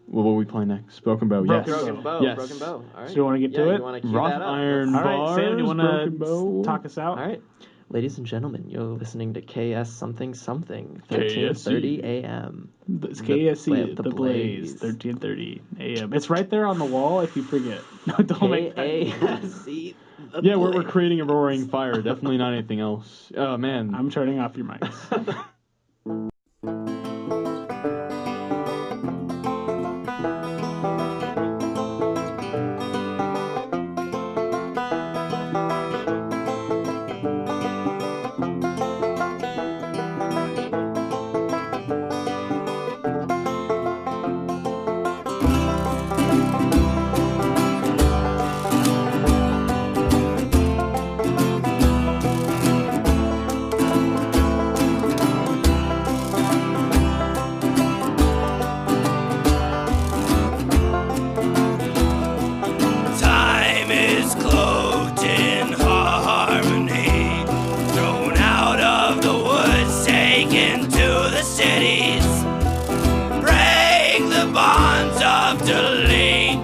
What will we play next? Broken Bow. Yes. Broken Bow. Yes. Broken Bow. All right. So you want to get to it? You want to Wrought Iron Bars. All right, Sam, you want to talk us out? All right. Ladies and gentlemen, you're listening to KS something something 13:30 a.m. It's KSC, the Blaze, 13:30 a.m. It's right there on the wall if you forget. Don't make that. KASC. Yeah, we're creating a roaring fire. Definitely not anything else. Oh, man. I'm turning off your mics.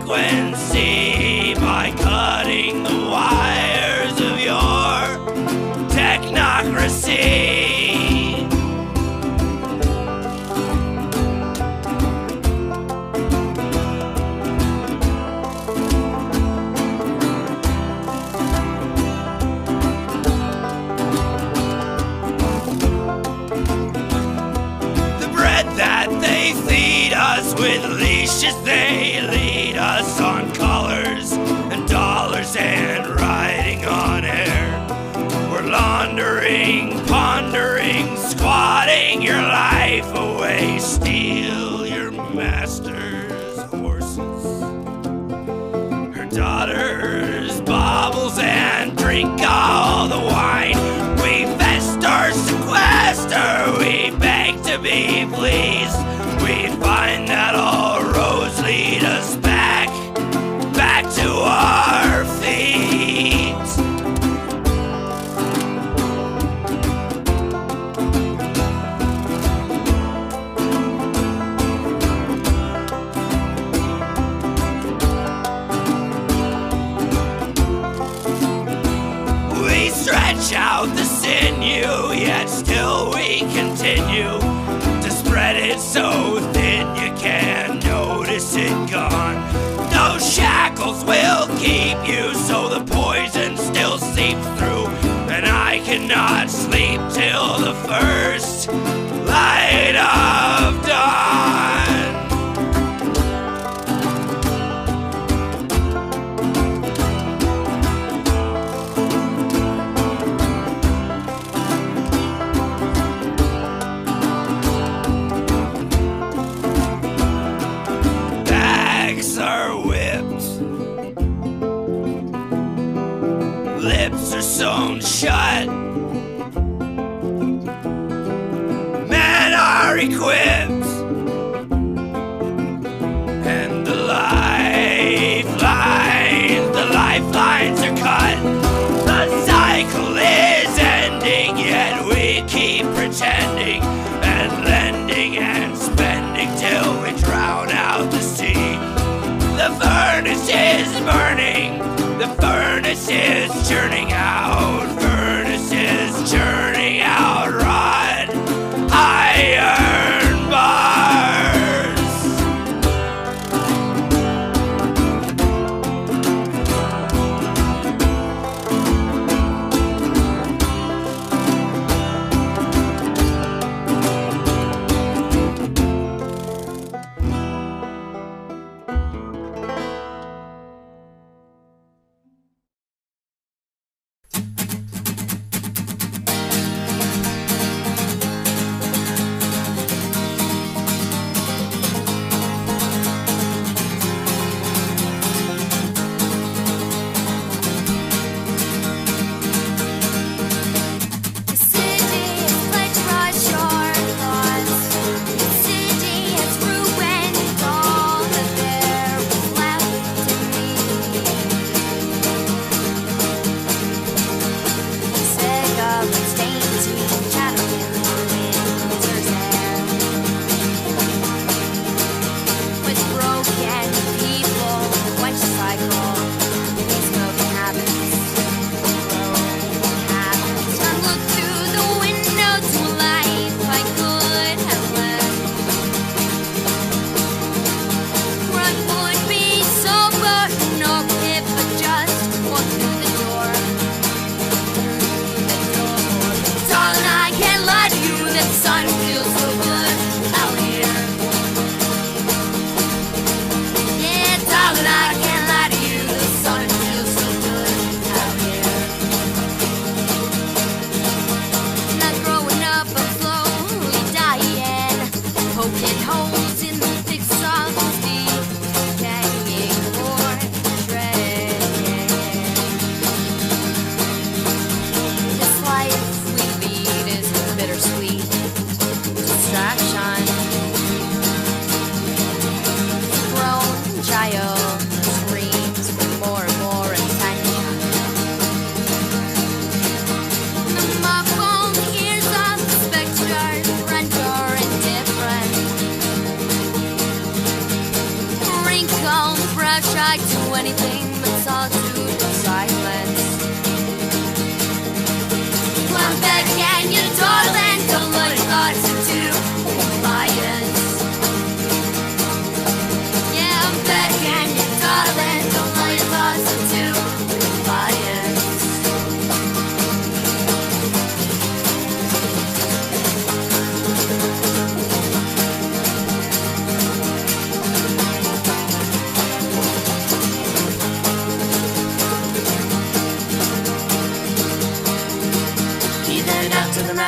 Delinquency by cutting the wires of your technocracy. The bread that they feed us with leashes, they lead us on collars and dollars and riding on air. We're laundering, pondering, squatting. fling your life away, steal your master's horses, her daughter's baubles, and drink all the wine. We fester, sequester, we beg to be pleased. We find that all roads lead us back to our feet. We stretch out the sinew, yet still we continue to spread it so thin you can't notice it gone. No shackles will keep you, so the poison still seeps through, and I cannot sleep till the first light of dawn. Are whipped, lips are sewn shut, men are equipped, and the lifelines are cut. The cycle is ending, yet we keep pretending and lending and spending till we drown out the sea. The furnace is burning, the furnace is churning out, rod iron bars.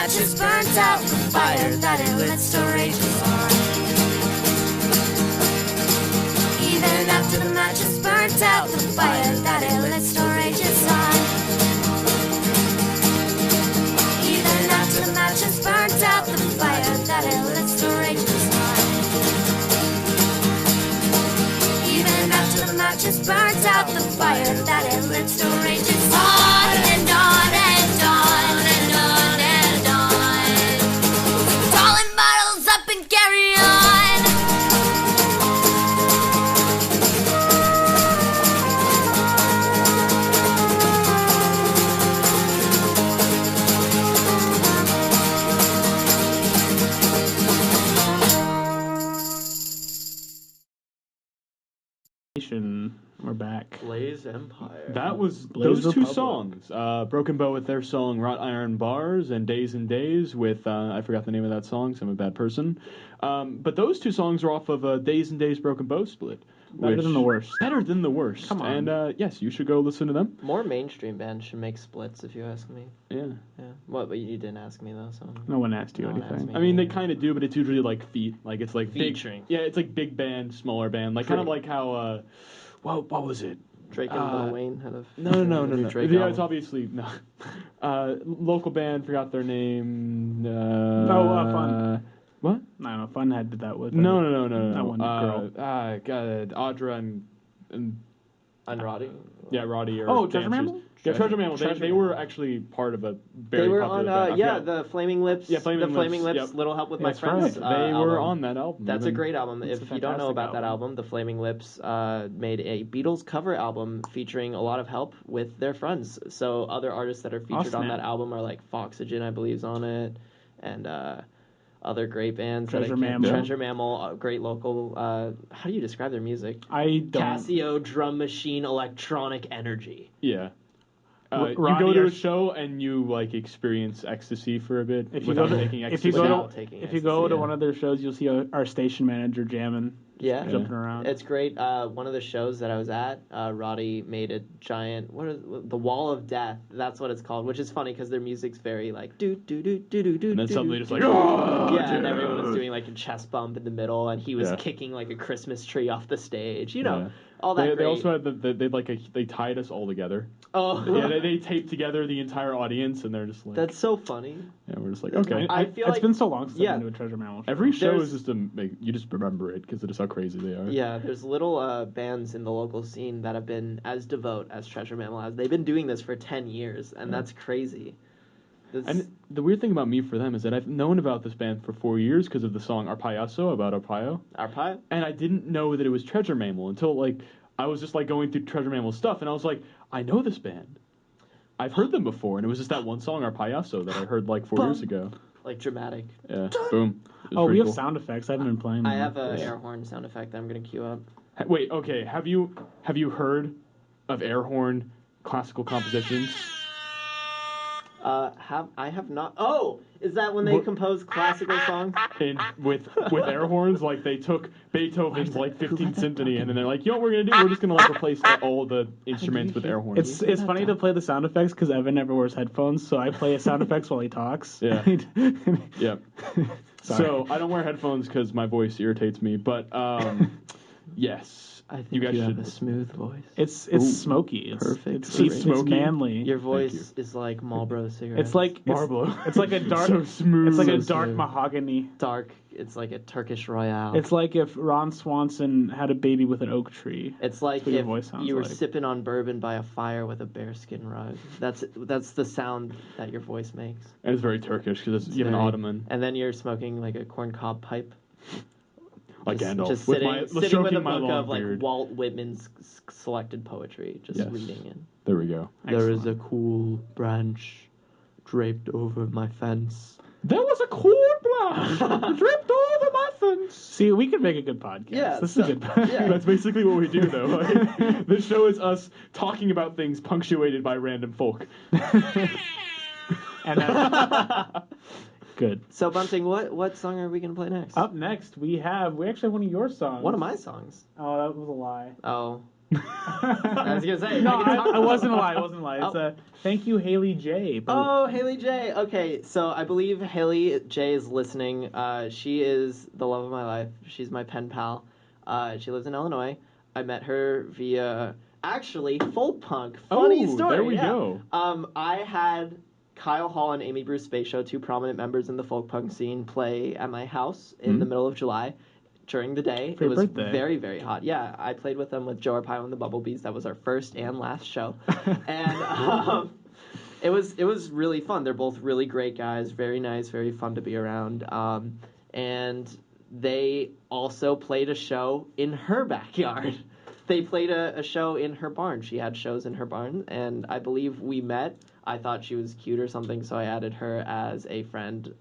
match is burnt out. fire that it lit still rages on. Even after the matches burnt out, the fire that it lit still rages on. Even after the matches burnt out, the fire that it lit still rages on. Even after the matches burnt out, the fire that it lit still rages on and on and on and on and on. Calling bottles up and carry on. We're back. Blaze Empire. That was Blaze those two Republic. songs. Broken Bow with their song Wrought Iron Bars and Days and Days with, I forgot the name of that song, so I'm a bad person. But those two songs are off of Days and Days Broken Bow split. Better than the worst. Better than the worst. Come on. And yes, you should go listen to them. More mainstream bands should make splits, if you ask me. Yeah. Yeah. What? But you didn't ask me though, so. No one asked you No one asked anything. me. I mean, they kind of do, but it's usually like feat. Like, it's like Featuring. big. Yeah, it's like big band, smaller band. Like, kind of like how, what was it? Drake and Lil Wayne had a. No. Drake Yeah, album. it's obviously no. Local band, forgot their name. Fun. What? I don't know. Fun had did that with. No. That one girl. God, Audra and And Roddy. yeah, Roddy. Or Oh, Treasure dancers. Mammal? Yeah, Treasure Mammal. Treasure They were actually part of a very They were popular on, band. I forgot. the Flaming Lips. Yeah, Flaming the Flaming Lips, Lips. yep. Little Help with My That's Friends. right. They were album. on that album. That's a even. great album. It's If a you don't know fantastic about that album, the Flaming Lips made a Beatles cover album featuring a lot of help with their friends. So other artists that are featured on snap. that album are like Foxygen, I believe, is on it, and other great bands. that I Treasure can't- Mammal. Treasure Mammal, great local. How do you describe their music? I don't. Casio drum machine electronic energy. Yeah. You Roddy go to or- a show and you like experience ecstasy for a bit If you without go to taking if ecstasy. you go Without to taking if you go ecstasy, to yeah. one of their shows, you'll see our station manager jamming, Yeah. jumping around. It's great. One of the shows that I was at, Roddy made a giant, the Wall of Death. That's what it's called, which is funny because their music's very like do do do do do do. And then do, suddenly do, just like, do. "Oh, yeah, and dude." everyone was doing like a chest bump in the middle, and he was Yeah. kicking like a Christmas tree off the stage. You know, Yeah. all that. They great. also had they tied us all together. Oh, Yeah, they taped together the entire audience, and they're just like, that's so funny. yeah, we're just like, okay. I feel it's like been so long since yeah. I've been to a Treasure Mammal show. Every show There's- is just you just remember it because of just how crazy they are. Yeah, there's little bands in the local scene that have been as devout as Treasure Mammal has. They've been doing this for 10 years, and that's crazy. And the weird thing about me for them is that I've known about this band for 4 years because of the song Arpaioso about Arpaio, Arpaio? and I didn't know that it was Treasure Mammal until like I was just like going through Treasure Mammal stuff, and I was like, I know this band. I've heard them before, and it was just that one song Arpaioso that I heard like 4 years ago. Like dramatic. Yeah, boom. It was Oh, we pretty have cool. sound effects. I haven't been playing. I them. have an air horn sound effect that I'm gonna cue up. Wait, okay. Have you heard of air horn classical compositions? I have not. Oh, is that when they What- compose classical songs? With air horns, like they took Beethoven's like 15th symphony, and then they're like, you know what we're gonna do? We're just gonna like replace all the instruments with air horns. It's funny to play the sound effects because Evan never wears headphones, so I play sound effects while he talks. Yeah. Yep. Sorry. So I don't wear headphones because my voice irritates me. But yes, I think you guys have should. a smooth voice. It's Ooh, smoky. It's perfect. It's, It's it's smoky. manly. Your voice is like Marlboro cigarettes. It's like Marlboro. It's like a dark. So smooth. It's like a So dark smooth. mahogany. dark. It's like a Turkish Royale. It's like if Ron Swanson had a baby with an oak tree. It's like That's what your if voice sounds you were like. sipping on bourbon by a fire with a bearskin rug. That's the sound that your voice makes. And it's very Turkish because you have an very- ottoman, And then you're smoking like a corncob pipe. like Just- Gandalf, just with sitting, my sitting with stroking a my book long of like beard. Walt Whitman's selected poetry, just Yes. reading it. There we go. There is a cool branch draped over my fence. There was a cool branch dripped over my fence. See, we could make a good podcast. Yeah, This is a good podcast. yeah. That's basically what we do, though. Like, this show is us talking about things punctuated by random folk. And then, Good. So Bunting, what song are we gonna play next? Up next, we actually have one of your songs. One of my songs. Oh, that was a lie. Oh. I was gonna say. No, I wasn't a lie. It wasn't a lie. It's thank you, Haley J. Oh, Haley J. Okay, so I believe Haley J is listening. She is the love of my life. She's my pen pal. She lives in Illinois. I met her via actually folk punk. Funny story. There we go. I had Kyle Hall and Amy Bruce Spatio, two prominent members in the folk punk scene, play at my house in the middle of July. During the day. For your it was birthday. very, very hot. Yeah, I played with them with Joe Arpaio and the Bumblebees. That was our first and last show. And it was really fun. They're both really great guys, very nice, very fun to be around. And they also played a show in her backyard. They played a show in her barn. She had shows in her barn, and I believe we met. I thought she was cute or something, so I added her as a friend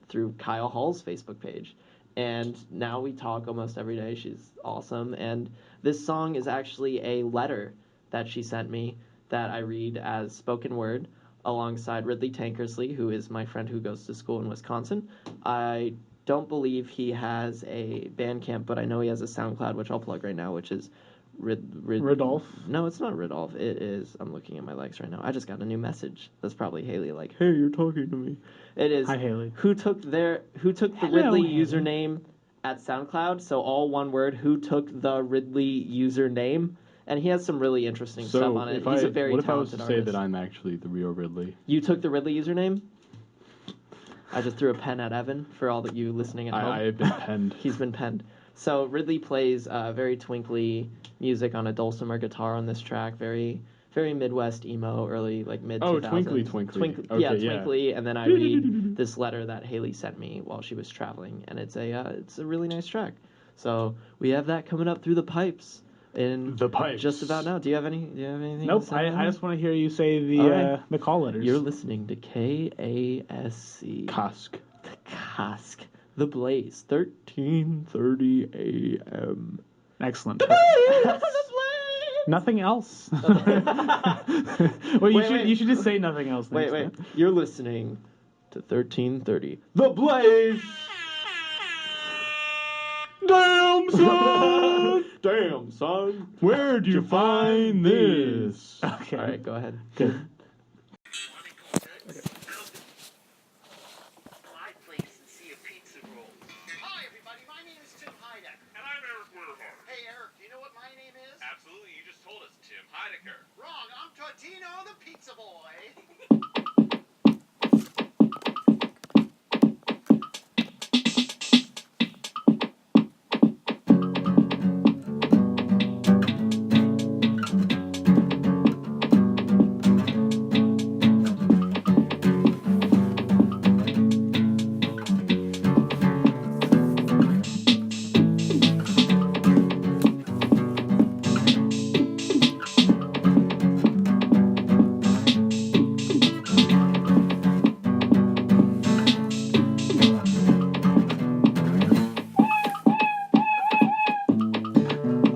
through Kyle Hall's Facebook page. And now we talk almost every day. She's awesome. And this song is actually a letter that she sent me that I read as spoken word alongside Ridley Tankersley, who is my friend who goes to school in Wisconsin. I don't believe he has a Bandcamp, but I know he has a SoundCloud, which I'll plug right now, which is Ridolf? No, it's not Ridolf. It is. I'm looking at my likes right now. I just got a new message. That's probably Haley. Like, hey, you're talking to me. It is. Hi, Haley. Who took the Ridley username at SoundCloud? So all one word. Who took the Ridley username? And he has some really interesting stuff on it. He's a very talented artist. What if I was to say that I'm actually the real Ridley? You took the Ridley username? I just threw a pen at Evan for all that you listening at home. I have been penned. He's been penned. So Ridley plays very twinkly music on a dulcimer guitar on this track. Very, very Midwest emo, early like mid. Oh, twinkly. Okay, twinkly. And then I read this letter that Haley sent me while she was traveling, and it's a really nice track. So we have that coming up through the pipes. Just about now. Do you have anything? Nope. I just want to hear you say the call letters. You're listening to KASC. Kask. Kask. The Blaze. 13:30 a.m. Excellent. The Blaze. Nothing else. Well, you should just say nothing else. Wait. You're listening to 1330. The Blaze. Damn, son! Damn, son. Where'd you find this? Okay. All right, go ahead. Good. Hi, everybody. My name is Tim Heidecker. And I'm Eric Werhart. Hey, Eric, do you know what my name is? Absolutely, you just told us, Tim Heidecker. Wrong. I'm Totino the Pizza Boy.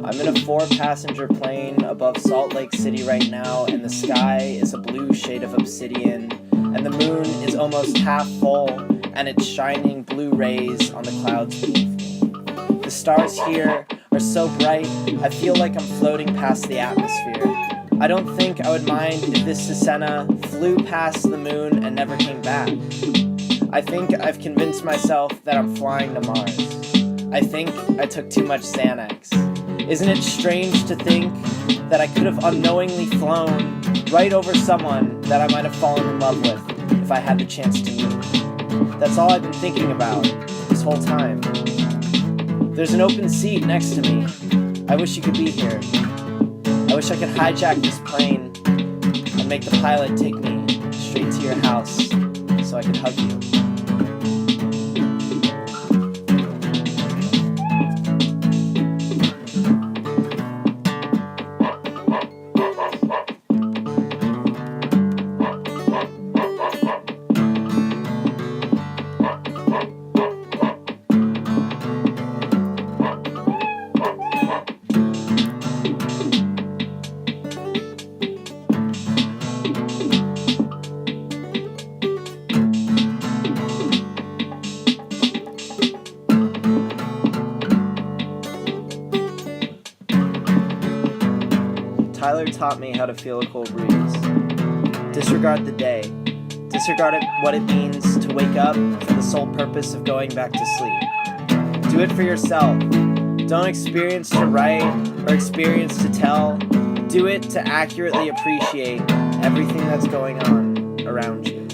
I'm in a 4-passenger plane above Salt Lake City right now, and the sky is a blue shade of obsidian, and the moon is almost half full, and it's shining blue rays on the clouds beneath me. The stars here are so bright, I feel like I'm floating past the atmosphere. I don't think I would mind if this Cessna flew past the moon and never came back. I think I've convinced myself that I'm flying to Mars. I think I took too much Xanax. Isn't it strange to think that I could have unknowingly flown right over someone that I might have fallen in love with if I had the chance to meet? That's all I've been thinking about this whole time. There's an open seat next to me. I wish you could be here. I wish I could hijack this plane and make the pilot take me straight to your house so I could hug you. Tyler taught me how to feel a cold breeze. Disregard the day. Disregard what it means to wake up for the sole purpose of going back to sleep. Do it for yourself. Don't experience to write or experience to tell. Do it to accurately appreciate everything that's going on around you.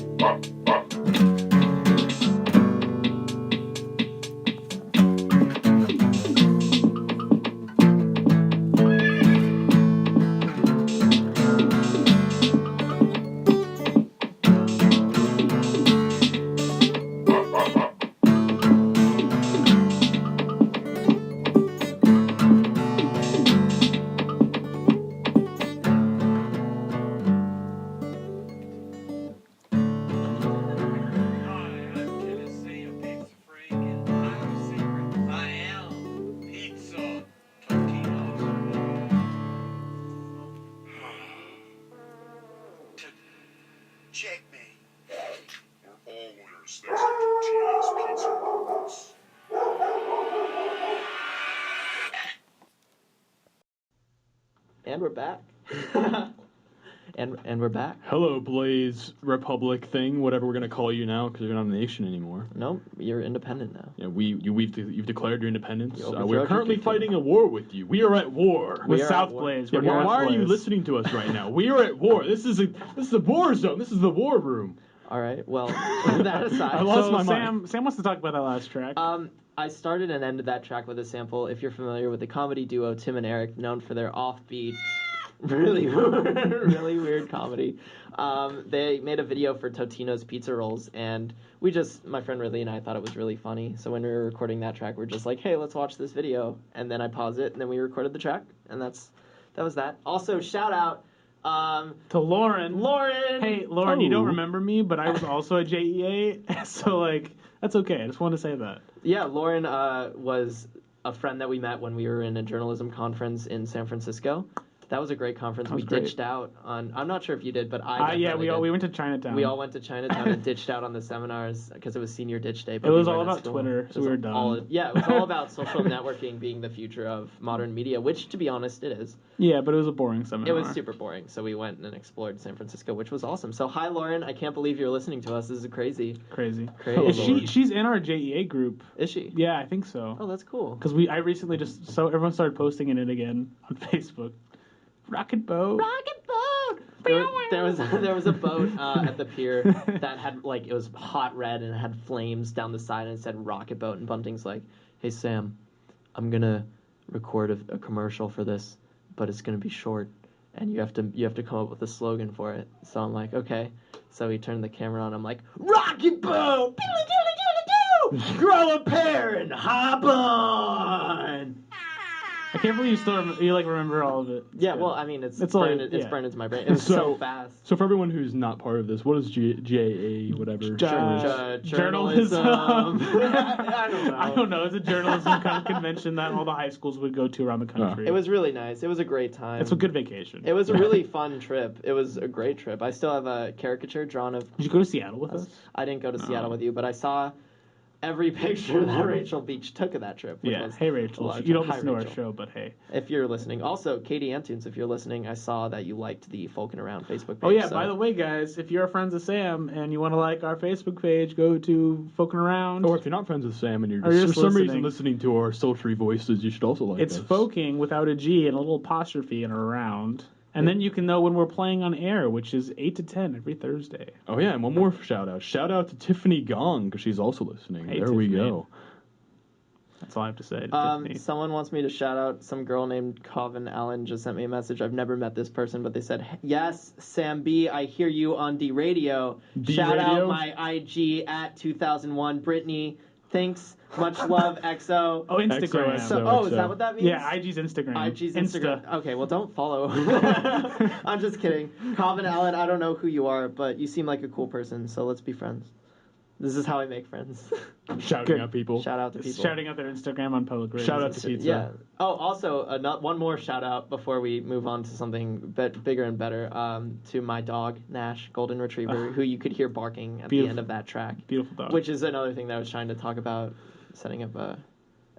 Checkmate. We're all winners thanks to Totino's Pizza Rolls. And we're back. and we're back. Hello, Blaze Republic thing, whatever we're gonna call you now, because you're not a nation anymore. Nope, you're independent now. Yeah, you've declared your independence. You overthrow We're currently your kingdom. fighting a war with you. We are at war. With are South at war. Blaze. Yeah, We're North why are you Blaze. listening to us right now? We are at war. This is a war zone. This is the war room. All right. Well, that aside, I lost my Sam, mind. Sam wants to talk about that last track. I started and ended that track with a sample. If you're familiar with the comedy duo Tim and Eric, known for their offbeat, really weird comedy, they made a video for Totino's Pizza Rolls, and my friend Ridley and I thought it was really funny. So when we were recording that track, we're just like, hey, let's watch this video, and then I paused it, and then we recorded the track, and that was that. Also, shout out to Lauren. Lauren. Hey, Lauren, you don't Oh. remember me, but I was also at JEA, so like that's okay. I just wanted to say that. Yeah, Lauren was a friend that we met when we were in a journalism conference in San Francisco. That was a great conference. That was We great. ditched out on. I'm not sure if you did, but I. Yeah, definitely we did. went to Chinatown. We all went to Chinatown and ditched out on the seminars because it was senior ditch day. But It was we all weren't at about school. Twitter, It so was we were done. it was all about social networking being the future of modern media, which, to be honest, it is. Yeah, but it was a boring It seminar. was super boring, so we went and explored San Francisco, which was awesome. So, hi, Lauren. I can't believe you're listening to us. This is crazy. crazy. Crazy. Is she's in our JEA group. Is she? Yeah, I think so. Oh, that's cool. Because I recently everyone started posting in it again on Facebook. Rocket boat. Rocket boat. There was a boat at the pier that had it was hot red and it had flames down the side and it said rocket boat, and Bunting's like, hey Sam, I'm gonna record a commercial for this, but it's gonna be short and you have to come up with a slogan for it. So I'm like, okay. So he turned the camera on. I'm like, rocket boat, grow a pair and hop on. I can't believe you remember all of it. Yeah, well, I mean, it's all- burned into my brain. It was so fast. So for everyone who's not part of this, what is JA whatever? Journalism. I don't know. It's a journalism convention that all the high schools would go to around the country. It was really nice. It was a great time. It's a good vacation. It was a really fun trip. It was a great trip. I still have a caricature drawn of. Did you go to Seattle with us? I didn't go to Seattle with you, but I saw every picture that Rachel Beach took of that trip. Which was Hey Rachel. a lot of You don't fun. listen Hi, to our Rachel. show, but hey. If you're listening. Also, Katie Antunes, if you're listening, I saw that you liked the Folkin Around Facebook page. Oh yeah, so- by the way, guys, if you're friends of Sam and you want to like our Facebook page, go to Folkin Around. Or if you're not friends with Sam and you're Or you're just for just some reason listening. listening to our sultry voices, you should also like It's us. Folking without a G and a little apostrophe and around. And then you can know when we're playing on air, which is 8 to 10 every Thursday. Oh yeah, and one more shout out. Shout out to Tiffany Gong because she's also listening. Hey, there we Tiffany. go. That's all I have to say to Tiffany. Someone wants me to shout out some girl named Calvin Allen just sent me a message. I've never met this person, but they said, yes, Sam B, I hear you on D Radio. D Shout Radio? out my IG at 2001 Brittany. Thanks. Much love, XO. Oh, Instagram. XO. Is that what that means? Yeah, IG's Instagram. IG's Instagram. Okay, well, don't follow. I'm just kidding. Calvin Allen, I don't know who you are, but you seem like a cool person, so let's be friends. This is how I make friends. Shouting out people. Shout out to people. Shouting out their Instagram on public radio. Shout out to pizza. Yeah. Oh, also, one more shout out before we move on to something bigger and better. To my dog, Nash, Golden Retriever, who you could hear barking at the end of that track. Beautiful dog. Which is another thing that I was trying to talk about, setting up a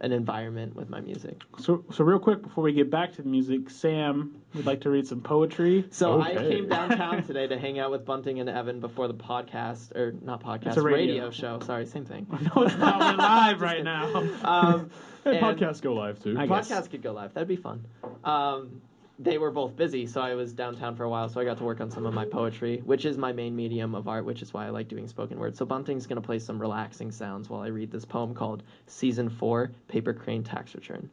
an environment with my music. So real quick before we get back to the music, Sam would like to read some poetry. So I came downtown today to hang out with Bunting and Evan before the podcast, or not podcast, It's a radio show. Sorry, same thing. No, it's not. We're live right now. Hey, podcasts go live too. Podcasts could go live. That'd be fun. They were both busy, so I was downtown for a while, so I got to work on some of my poetry, which is my main medium of art, which is why I like doing spoken word. So Bunting's going to play some relaxing sounds while I read this poem called Season 4, Paper Crane Tax Return.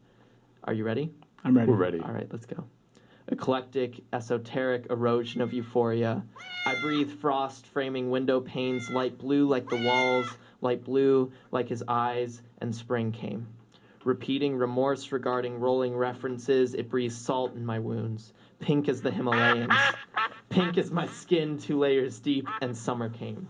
Are you ready? I'm ready. We're ready. All right, let's go. Eclectic, esoteric erosion of euphoria. I breathe frost framing window panes, light blue like the walls, light blue like his eyes, and spring came. Repeating remorse regarding rolling references, it breathes salt in my wounds. Pink as the Himalayas. Pink as my skin 2 layers deep, and summer came.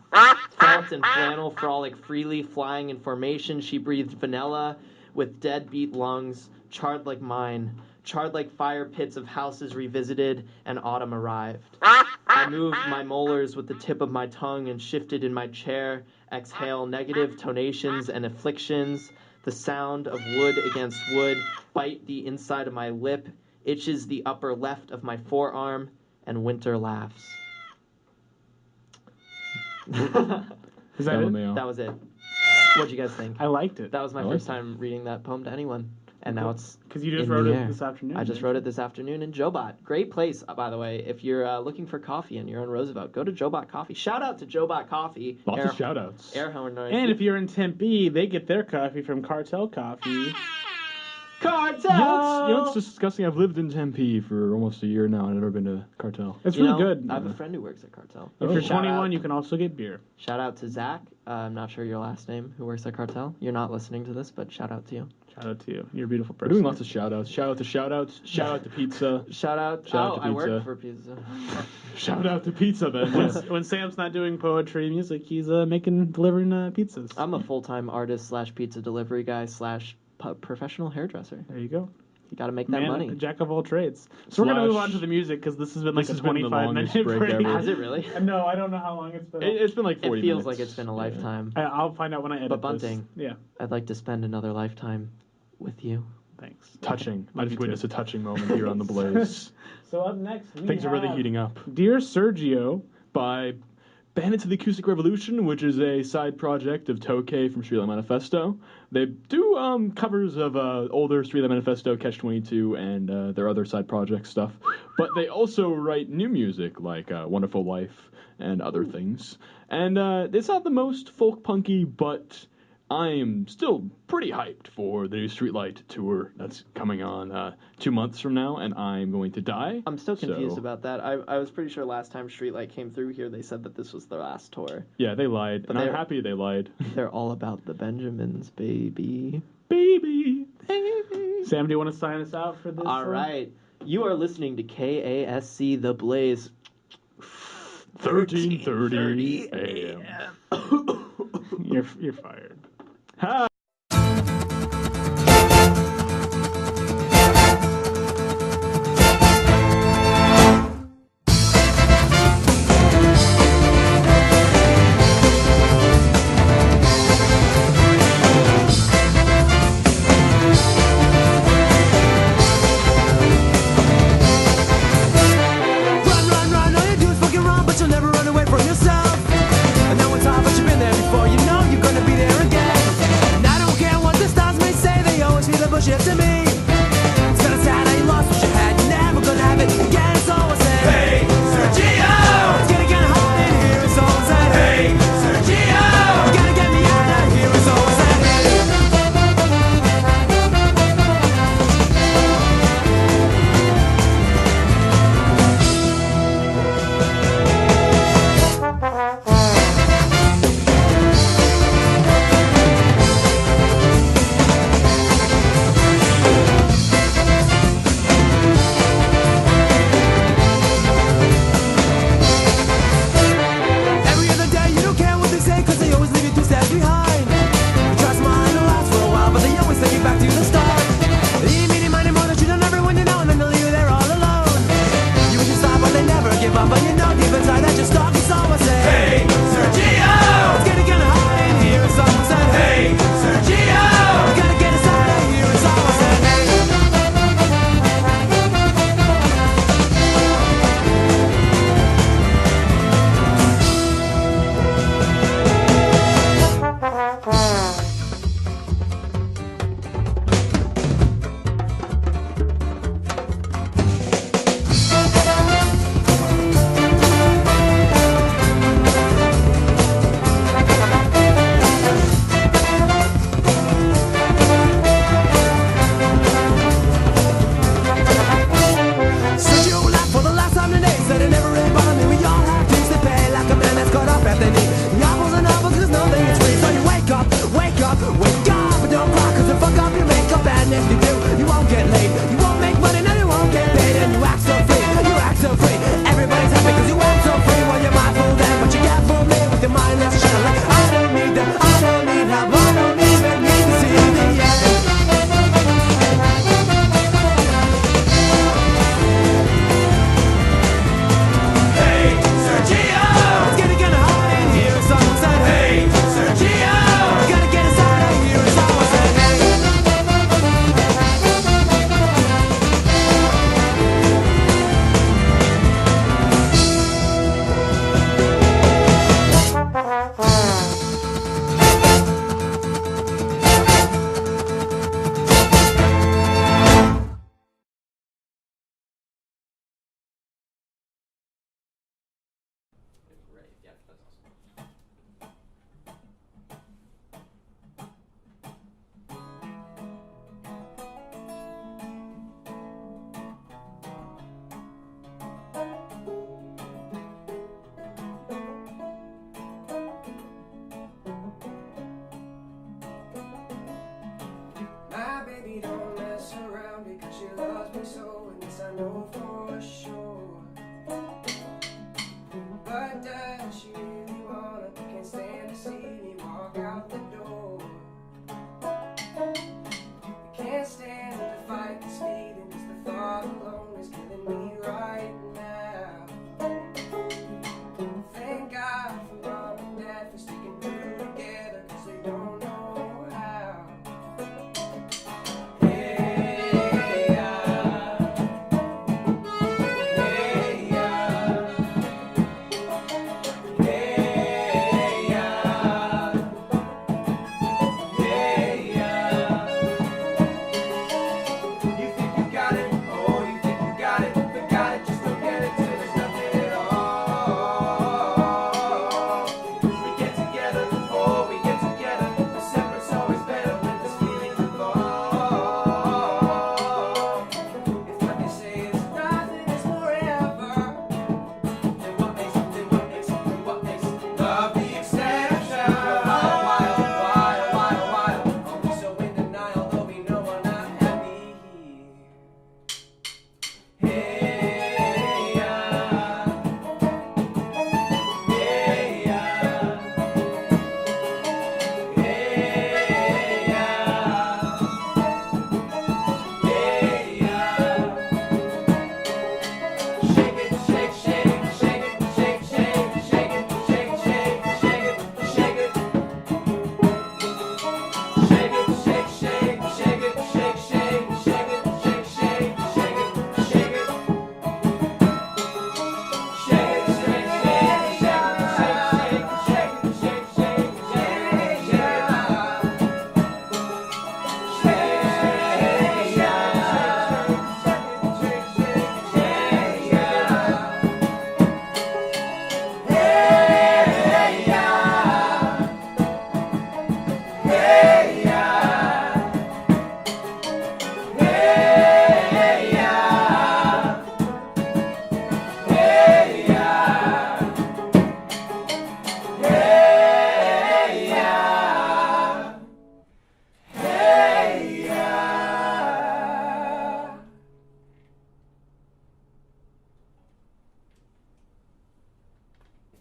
Felt and flannel frolic freely, flying in formation. She breathed vanilla with deadbeat lungs, charred like mine. Charred like fire pits of houses revisited, and autumn arrived. I moved my molars with the tip of my tongue and shifted in my chair. Exhale negative tonations and afflictions. The sound of wood against wood bite the inside of my lip, itches the upper left of my forearm, and winter laughs. Is that it? That was it. What'd you guys think? I liked it. That was my first time reading that poem to anyone. And now it's because you just in wrote the it air. this afternoon. I just wrote it this afternoon in Jobot. Great place, by the way. If you're looking for coffee and you're on Roosevelt, go to Jobot Coffee. Shout out to Jobot Coffee. Lots of shout outs. Air horn noise. And if you're in Tempe, they get their coffee from Cartel Coffee. Cartel! You know, it's disgusting. I've lived in Tempe for almost a year now, and I've never been to Cartel. It's really good. I have a friend who works at Cartel. If you're Shout 21, out. you can also get beer. Shout out to Zach. I'm not sure your last name, who works at Cartel. You're not listening to this, but shout out to you. Shout out to you. You're a beautiful person. We're doing lots of shout outs. Shout out to shout outs. Shout out to pizza. Shout out to I work pizza. for pizza. Shout out to pizza, then. When Sam's not doing poetry music, he's delivering pizzas. I'm a full-time artist / pizza delivery guy / professional hairdresser. There you go. You got to make that money. Jack of all trades. So we're going to move on to the music because this has been like a 25-minute break. Has it really? No, I don't know how long it's been. It's been like 40 It feels minutes. like it's been a lifetime. I'll find out when I edit But Bunting, this. Yeah. I'd like to spend another lifetime with you. Thanks. Touching. I Love just you witnessed too. a touching moment here on The Blaze. So up next, Things are really heating up. Dear Sergio by Bandits of the Acoustic Revolution, which is a side project of Tokay from Streetlight Manifesto. They do covers of older Streetlight Manifesto, Catch-22, and their other side project stuff. But they also write new music, like Wonderful Life and other things. And it's not the most folk punky, but I'm still pretty hyped for the new Streetlight tour that's coming on 2 months from now, and I'm going to die. I'm still confused about that. I was pretty sure last time Streetlight came through here, they said that this was their last tour. Yeah, they lied, But and I'm they're- happy they lied. They're all about the Benjamins, baby. Baby. Sam, do you want to sign us out for this? All right. You are listening to KASC The Blaze. 13:30 a.m. You're fired. Hi. Run, all you do is fucking run, but you'll never run away from yourself. And no one's hard, but you've been there before, you know you're gonna be there again. And I don't care what the stars may say, they always feel the bullshit to me. It's kinda sad how you lost what you had, you're never gonna have it again, so I said, hey, Sergio! It's gonna get hot in here, it's all I said, hey, Sergio! You gotta get me out of here, it's all I said, hey. Every other day you don't care what they say, cause they always leave you 2 steps behind. You try smiling to last for a while, but they always take you back to the start. Eeny, meeny, miny, moe, they treat on everyone you know, and then they leave you there all alone. You wish you stop, but they never give up, and you know deep inside that you're stuck, so I say, hey, Sergio! It's getting kinda hot in here, and someone said, hey, Sergio! You gotta get us out of here.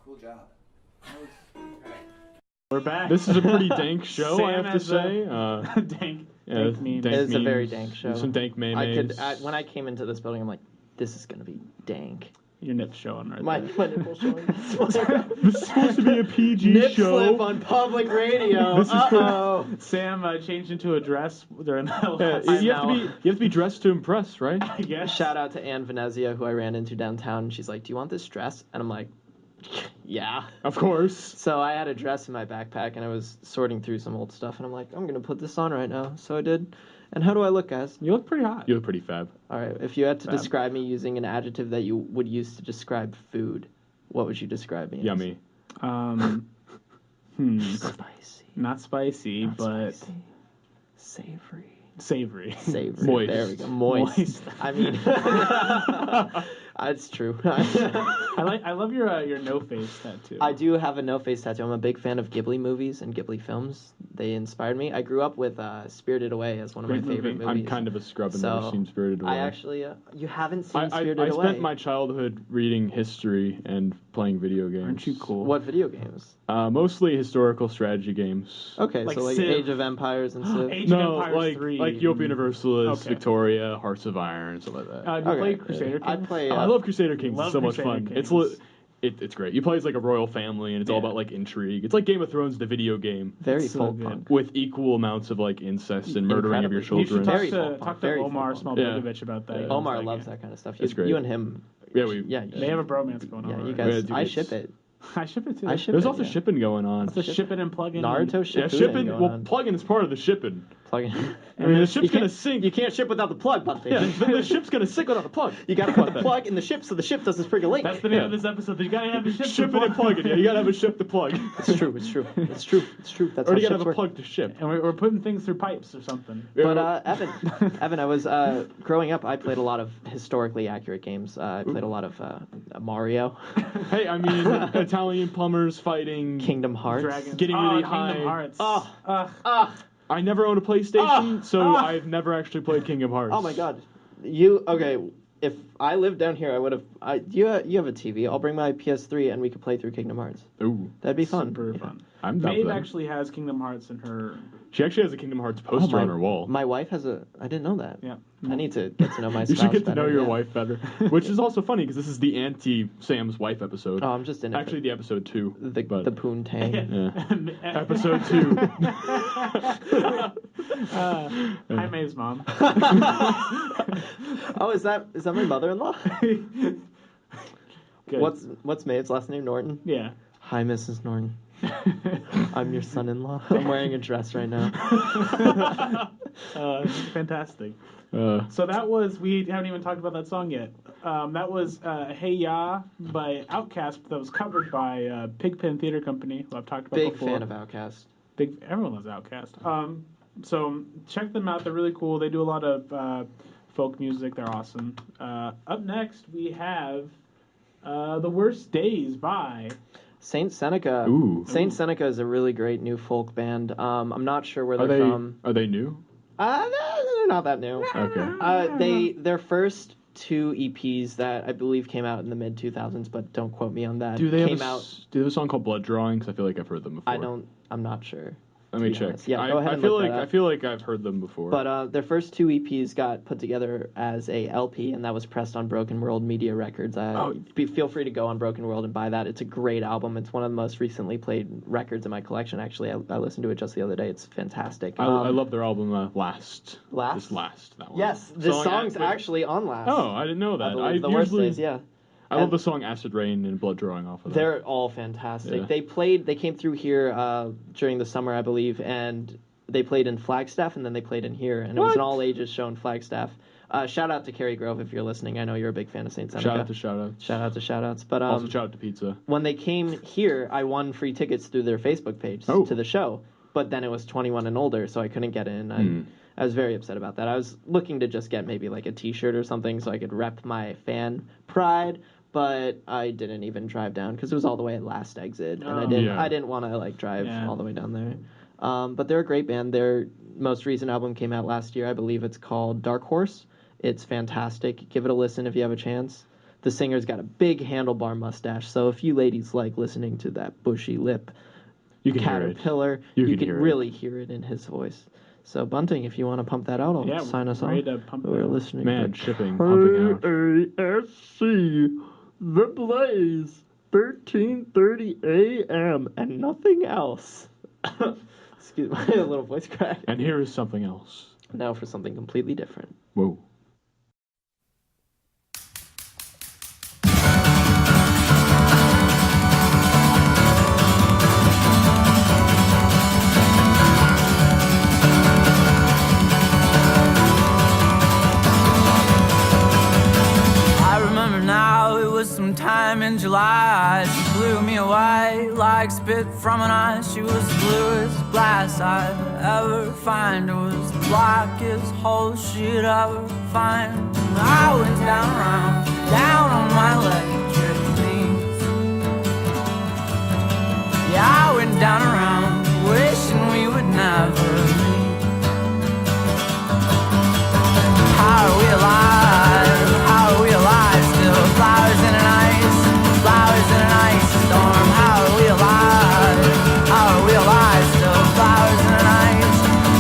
Cool job. We're back. This is a pretty dank show, I Sam have to say. dank Dank It is a very memes, dank show. Some dank memes. When I came into this building, I'm like, this is gonna be dank. Your nip's showing right My there. nipple's showing. This is supposed to be a PG Nip show. slip on public radio. This is Uh-oh. Sam changed into a dress during the Yeah, last. you have to be dressed to impress, right? I guess. Shout out to Ann Venezia, who I ran into downtown. She's like, "Do you want this dress?" And I'm like, "Yeah." Of course. So I had a dress in my backpack, and I was sorting through some old stuff, and I'm like, "I'm gonna put this on right now." So I did. And how do I look, guys? You look pretty hot. You look pretty fab. All right. If you had to Fab. describe me using an adjective that you would use to describe food, what would you describe me as? Yummy. Spicy. Not spicy, Not but spicy. Savory. savory. Savory. Moist. There we go. Moist. I mean, it's true. I love your no face tattoo. I do have a no face tattoo. I'm a big fan of Ghibli movies and Ghibli films. They inspired me. I grew up with Spirited Away as one of Great my favorite movie. movies. I'm kind of a scrub and So, never seen Spirited Away. I actually, you haven't seen I Spirited Away. spent my childhood reading history and playing video games. Aren't you cool? What video games? Mostly historical strategy games. Okay, Like so like Civ. Age of Empires and Civ. Age No, of Empires like 3. like Yope Universalis, Okay. Victoria, Hearts of Iron, stuff like that. Do you Okay. play Crusader I Kings? play. I love Crusader Kings. Love It's so much Crusader fun. Kings. It's great. You play as like a royal family, and it's all Yeah. about like intrigue. It's like Game of Thrones, the video game, very It's so folk good. punk. with equal amounts of like incest and murdering of your Incredibly. You should children. Very folk talk punk, to very Omar folk punk. Yeah. Smallbogovich about that. Yeah. Omar Like loves it. that kind of stuff. It's great. You and him. Yeah, They have a bromance going on. Yeah, you right? guys. dude, I it's- ship it. I ship it too. I ship There's it, also yeah. shipping going on. The shipping and plugging. Naruto Yeah, shipping. shipping. going Well, on. plugging is part of the shipping. Plug-in. I mean, the You ship's gonna can't- sink. You can't ship without the plug, Buffy. Yeah, the ship's gonna sink without the plug. You gotta put the plug in the ship so the ship doesn't sprig a leak. That's the name Yeah. of this episode. You gotta have the ship. Shipping and plugging. Yeah, you gotta have a ship to plug. It's true. It's true. It's true. It's true. That's Or how you gotta ships have a work. plug to ship. And we're putting things through pipes or something. But Evan, I was growing up. I played a lot of historically accurate games. I played a lot of Mario, Hey, I mean, Italian plumbers fighting. Kingdom Hearts. Dragons. Getting really Kingdom high. Hearts. Oh, I never owned a PlayStation, so I've never actually played Kingdom Hearts. oh my God. You okay? If I lived down here, I would have. You have a TV. I'll bring my PS3 and we could play through Kingdom Hearts. Ooh, That'd be fun. Super Yeah. fun. I'm down for Maeve that. actually has Kingdom Hearts in her. She actually has a Kingdom Hearts poster on her wall. My wife has a. I didn't know that. Yeah. I need to get to know my You spouse should get to better, know your yeah. wife better. Which is also funny because this is the anti-Sam's wife episode. Oh, I'm just in it. Actually, the episode 2. the but, poontang. yeah. Episode 2. Hi, Maeve's mom. Oh, is that my mother-in-law? Good. What's Maeve's last name? Norton. Yeah. Hi, Mrs. Norton. I'm your son-in-law. I'm wearing a dress right now. Fantastic. Uh, So that was, we haven't even talked about that song yet. That was Hey Ya by Outkast that was covered by Pigpen Theater Company, who I've talked about Big before. fan of Outkast. Everyone loves Outkast. So check them out. They're really cool. They do a lot of folk music. They're awesome. Up next, we have The Worst Days by... Saint Seneca. Ooh. Saint Seneca is a really great new folk band. I'm not sure where are they're they from. are they new? They're not that new. Okay. Their first 2 EPs that I believe came out in the mid 2000s, but don't quote me on that. Do they came have out? do they have a song called Blood Drawing? 'Cause I feel like I've heard them before. I'm not sure. Let me be check. honest. Yeah, go ahead I and feel look like that up. I feel like I've heard them before. But their first 2 EPs got put together as a LP, and that was pressed on Broken World Media Records. Feel free to go on Broken World and buy that. It's a great album. It's one of the most recently played records in my collection. Actually, I listened to it just the other day. It's fantastic. I love their album Last. Last? This Last. That one. Yes, the song's actually on Last. Oh, I didn't know that. I believe the worst days. Yeah. I love the song Acid Rain and Blood Drawing off of that. They're all fantastic. Yeah. They came through here during the summer, I believe, and they played in Flagstaff, and then they played in here, and it was an all-ages show in Flagstaff. Shout out to Carrie Grove if you're listening. I know you're a big fan of Saint Seneca. Shout out to shout-outs. Shout out to shout-outs. But, also shout out to pizza. when they came here, I won free tickets through their Facebook page to the show, but then it was 21 and older, so I couldn't get in. I was very upset about that. I was looking to just get maybe like a T-shirt or something so I could rep my fan pride, but I didn't even drive down because it was all the way at Last Exit, and I didn't want to like drive all the way down there. But they're a great band. Their most recent album came out last year. I believe it's called Dark Horse. It's fantastic. Give it a listen if you have a chance. The singer's got a big handlebar mustache, so if you ladies like listening to that bushy lip You can caterpillar, hear it. you can really hear it in his voice. So Bunting, if you want to pump that out, I'll sign us off. We're listening. Man, shipping, pumping out. ASC, The Blaze, 13:30 a.m. and nothing else. Excuse my little voice crack. And here is something else. Now for something completely different. Whoa. Sometime in July, she blew me away like spit from an eye. She was the bluest glass I'd ever find. It was the blackest hole she'd ever find. And I went down on my electric knees. Yeah, I went down around, wishing we would never meet. How are we alive? How are we alive? Still flowers in an flowers in an ice storm. How are we alive? How are we alive? Still flowers in an ice storm.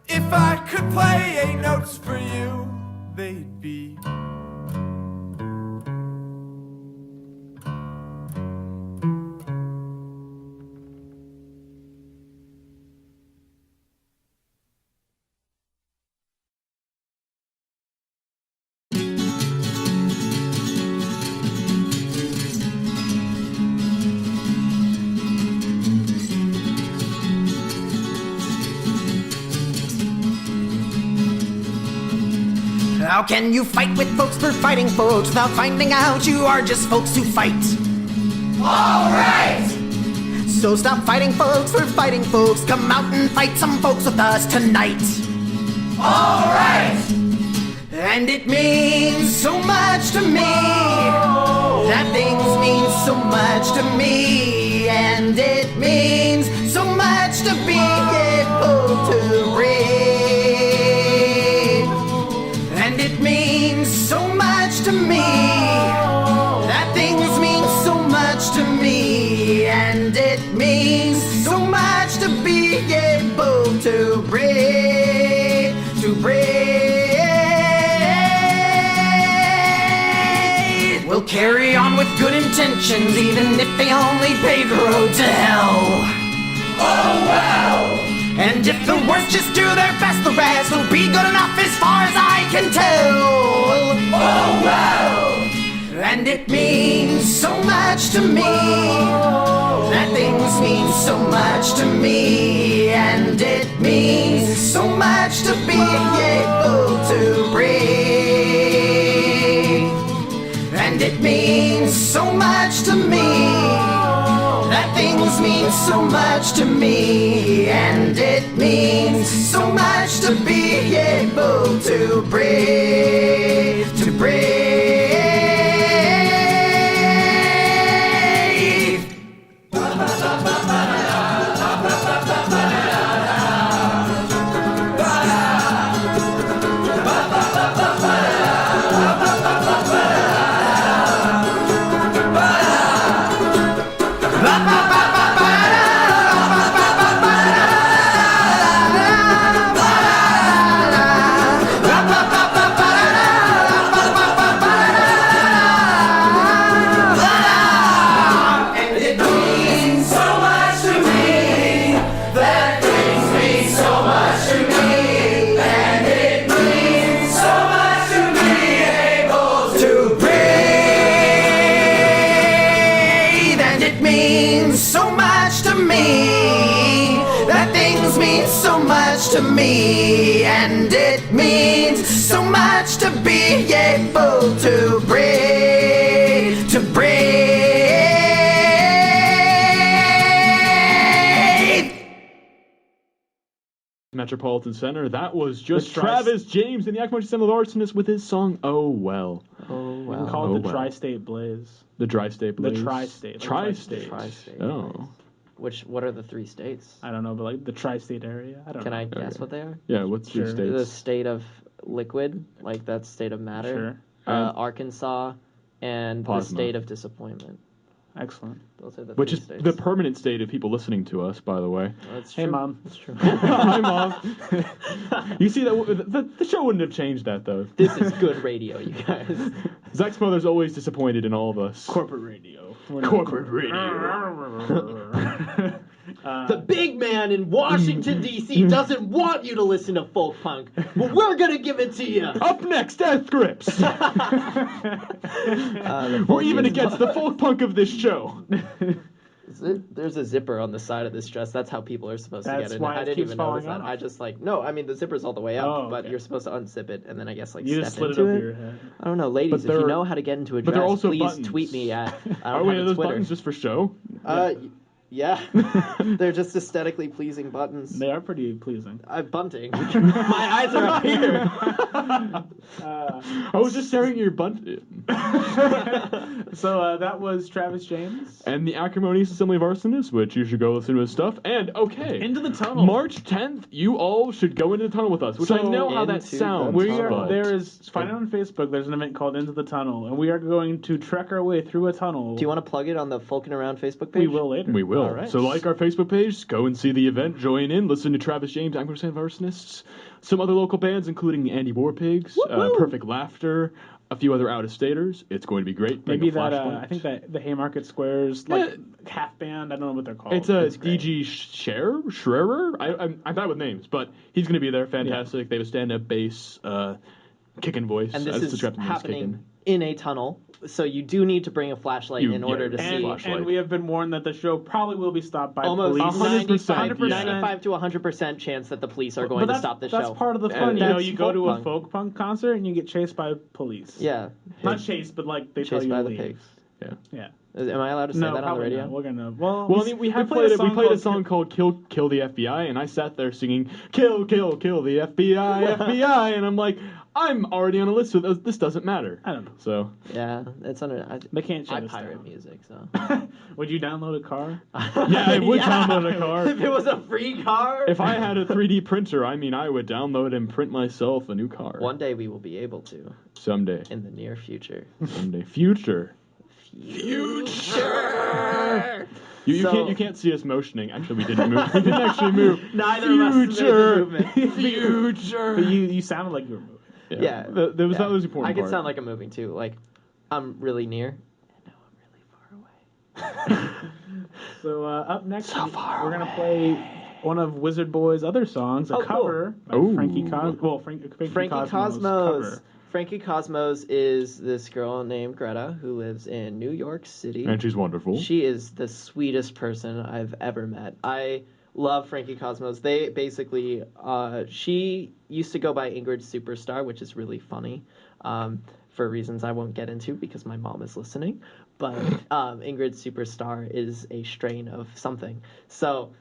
If I could play 8 notes for you, they'd be How can you fight with folks for fighting folks without finding out you are just folks who fight? Alright! So stop fighting folks for fighting folks. Come out and fight some folks with us tonight. Alright! And it means so much to me. That things mean so much to me. And it means so much to be able to breathe. And it means so much to me. That things mean so much to me. And it means so much to be able to breathe. To breathe. We'll carry on with good intentions, even if they only pave the road to hell. Oh well! And if the worst just do their best, the rest will be good enough as far as I can tell. Oh well! And it means so much to me. That things mean so much to me. And it means so much to be able to breathe. And it means so much to me. That things mean so much to me. And it means so much to be able to breathe. To breathe. it means so much to me. That things mean so much to me. And it means so much to be able to breathe, to breathe. Metropolitan Center. That was just Travis James and the Acrimony Symbol of Arsonist with his song "Oh Well." Oh You wow. can call it the Tri-State Blaze. The Tri-State Blaze. The Tri-State. Tri-State. Tri-State. Oh. What are the 3 states? I don't know, but like the Tri-State area. I don't Can know. I guess what they are? Yeah, what's your states? The state of liquid, like that's state of matter. Sure. Arkansas, and the state of disappointment. Excellent. Those are the Which 3 is states. the permanent state of people listening to us, by the way. That's Hey, true. Mom. That's true. Hi, Mom. You see, the show wouldn't have changed that, though. This is good radio, you guys. Zach's mother's always disappointed in all of us. Corporate radio. Corporate radio. The big man in Washington, D.C. doesn't want you to listen to folk punk, but we're going to give it to you. Up next, Death Grips. We're even against the folk punk of this show. There's a zipper on the side of this dress. That's how people are supposed to That's get it. why I it didn't keeps even notice falling that. off. I just no. I mean the zipper's all the way up, but okay. you're supposed to unzip it and then I guess like You step just slid into it over it. your head. I don't know, ladies. If you know how to get into a but they're dress, also please buttons. tweet me at. I Are don't we have a those Twitter. buttons just for show? Yeah. They're just aesthetically pleasing buttons. They are pretty pleasing. I'm bunting. My eyes are up here. I was just staring at your butt. So that was Travis James. And the Acrimonious Assembly of Arsonists, which you should go listen to his stuff. And, okay. Into the Tunnel. March 10th, you all should go into the tunnel with us, which I know how that Into the sounds. Tunnel. Find it on Facebook. There's an event called Into the Tunnel, and we are going to trek our way through a tunnel. Do you want to plug it on the Folkin Around Facebook page? We will later. We will. All right. So like our Facebook page, go and see the event, join in, listen to Travis James, Acrimonious Assembly of Arsonists, some other local bands, including the Andy War Pigs, Perfect Laughter, a few other out-of-staters. It's going to be great. Bring Maybe a that, flashlight. I think that the Haymarket Squares, half band, I don't know what they're called. It's a DG Scherer? I'm bad with names, but he's going to be there. Fantastic. Yeah. They have a stand-up bass, kicking voice. And this is described them as happening kicking. in a tunnel, so you do need to bring a flashlight in order to see. And we have been warned that the show probably will be stopped by Almost police. 95 yeah. to 100% chance that the police are going to stop the show. That's part of the fun. And You go to a folk folk punk concert and you get chased by police. Yeah. Not chased, but like they tell Chased you by to the leave. pigs. Yeah. Am I allowed to say that on the probably radio? not. We're gonna. Well, I mean, we played a song called "Kill the FBI," and I sat there singing "Kill the FBI, FBI," and I'm like, I'm already on a list, so this doesn't matter. I don't know. So Yeah, it's under. They can't I shut us pirate down. music, so. Would you download a car? yeah, I would download a car. If it was a free car. If I had a 3D printer, I mean, I would download and print myself a new car. One day we will be able to. Someday. In the near future. Someday. Future. You can't see us motioning. Actually, we didn't move. We didn't actually move. Neither of us made the movement. Future. But you sounded like you were moving. Yeah. That was the important I could part. sound like I'm moving too. Like, I'm really near, and now I'm really far away. So up next, we're gonna play one of Wizard Boy's other songs, a cover by Frankie Cosmos. Well, Frankie Cosmos. Cover. Frankie Cosmos is this girl named Greta who lives in New York City. And she's wonderful. She is the sweetest person I've ever met. I love Frankie Cosmos. They basically, she used to go by Ingrid Superstar, which is really funny for reasons I won't get into because my mom is listening. But Ingrid Superstar is a strain of something. So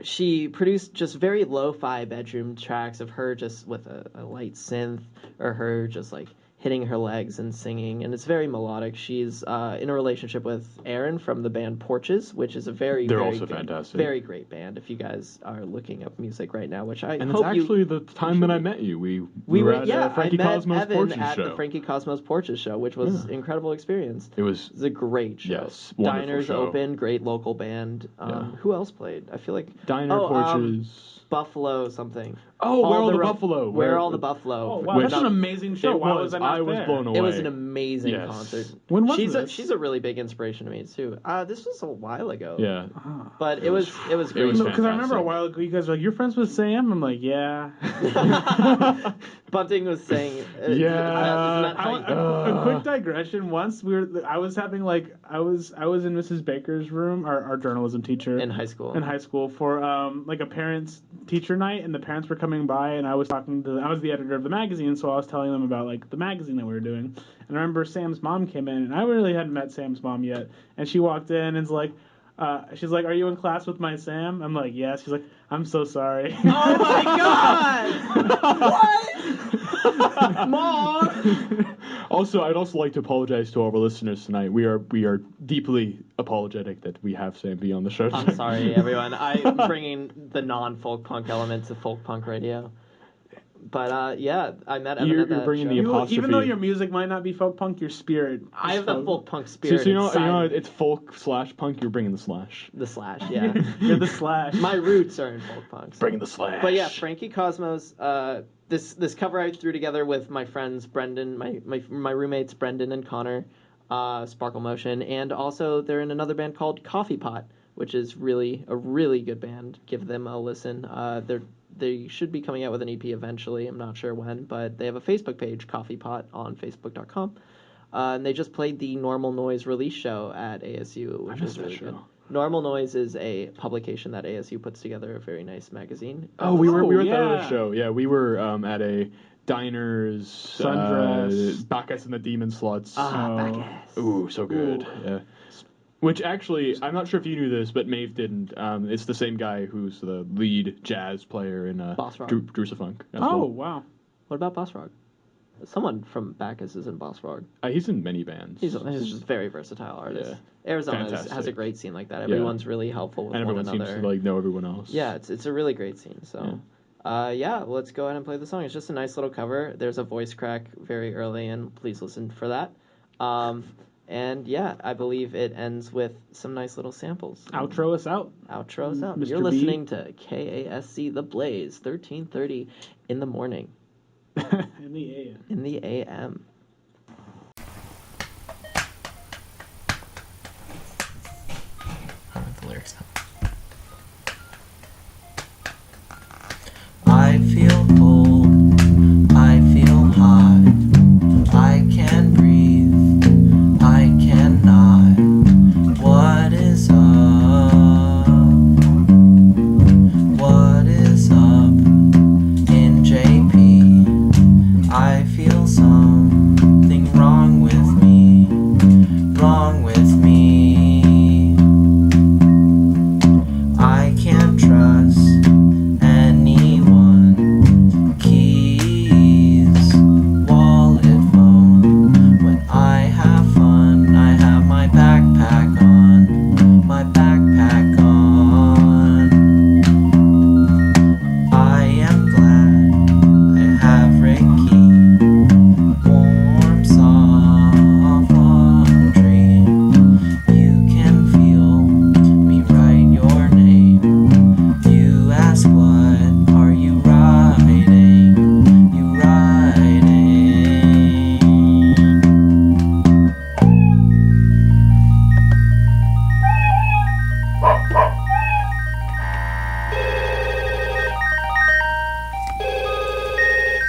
she produced just very lo-fi bedroom tracks of her just with a light synth or her just like hitting her legs and singing, and it's very melodic. She's in a relationship with Aaron from the band Porches, which is a very fantastic. very great band. If you guys are looking up music right now, which I and hope it's actually the time that I met you. We were at Frankie I met Cosmos Evan Porches at show. the Frankie Cosmos Porches show, which was an incredible experience. It was a great show. Yes, wonderful Diners show. open, great local band. Who else played? I feel like Diner Porches. Buffalo something. Oh, Where All the ro- Buffalo. Where All the Buffalo. Oh, wow, that's an amazing show. Why was I not I was there? blown away. It was an amazing Yes. concert. When was she's this? She's a really big inspiration to me too. This was a while ago. Yeah. But it was great. was Because I remember a while ago you guys were like, "You're friends with Sam?" I'm like, "Yeah." Bunting was saying, Yeah. A quick digression. Once I was in Mrs. Baker's room, our journalism teacher in high school. For like a parents teacher night, and the parents were coming by, and I was the editor of the magazine, so I was telling them about like the magazine that we were doing. And I remember Sam's mom came in, and I really hadn't met Sam's mom yet, and she walked in and is like. She's like, "Are you in class with my Sam?" I'm like, "Yes." She's like, "I'm so sorry." Oh my god! What? Mom! Also, I'd also like to apologize to all of our listeners tonight. We are deeply apologetic that we have Sam B on the show tonight. I'm sorry, everyone. I'm bringing the non-folk punk element to folk punk radio. But yeah, I met Evan at that You're bringing show. the apostrophe. Even though your music might not be folk punk, your spirit. I have the folk punk spirit. So you know, it's folk/punk. You're bringing the slash. The slash, yeah. You're the slash. My roots are in folk punk. Bringing the slash. But yeah, Frankie Cosmos. This cover I threw together with my friends Brendan, my roommates Brendan and Connor, Sparkle Motion, and also they're in another band called Coffee Pot, which is a really good band. Give them a listen. They should be coming out with an EP eventually. I'm not sure when, but they have a Facebook page, Coffee Pot, on Facebook.com. And they just played the Normal Noise release show at ASU, which was really good. Normal Noise is a publication that ASU puts together, a very nice magazine. Oh, we were at that other show. Yeah, we were at a Diners, Sundress, Bacchus and the Demon Sluts. Bacchus. Ooh, so good. Ooh. Yeah. Which actually, I'm not sure if you knew this, but Maeve didn't. It's the same guy who's the lead jazz player in Boss Rock. Drusa Funk. Wow. What about Boss Rock? Someone from Bacchus is in Boss Rock. He's in many bands. He's just a very versatile artist. Yeah. Arizona has a great scene like that. Everyone's really helpful with one another. And everyone seems to like know everyone else. Yeah, it's a really great scene. So, let's go ahead and play the song. It's just a nice little cover. There's a voice crack very early, and please listen for that. And yeah, I believe it ends with some nice little samples. Outro us out. Mr. You're B. listening to KASC The Blaze, 1330 in the morning. In the AM. In the AM. I don't have the lyrics now. I feel cold, I feel hot, I can breathe, I cannot. What is up? What is up in JP? I feel something wrong with me, wrong with me. I can't trust anyone. Keys, wallet, phone. When I have fun, I have my backpack on, my backpack on. I am glad I have Ricky, warm, soft laundry. You can feel me write your name. You ask what are you writing? You writing?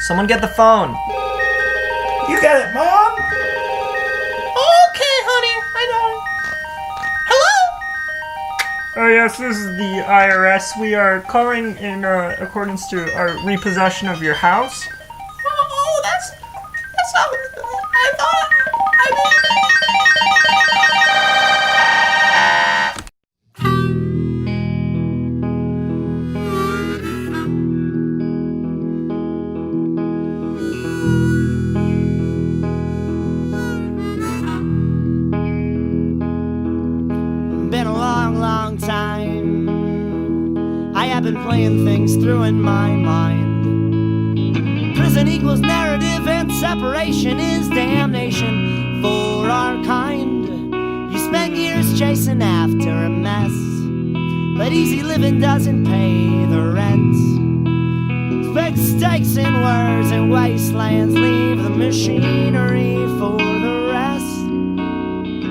Someone get the phone. You get it, Mom? Okay, honey, I got it. Hello? Oh yes, this is the IRS. We are calling in accordance to our repossession of your house. Oh, that's not what I thought. Been a long, long time. I have been playing things through in my mind. Prison equals narrative and separation is damnation for our kind. You spend years chasing after a mess, but easy living doesn't pay the rent. Mistakes in words and wastelands leave the machinery for the rest.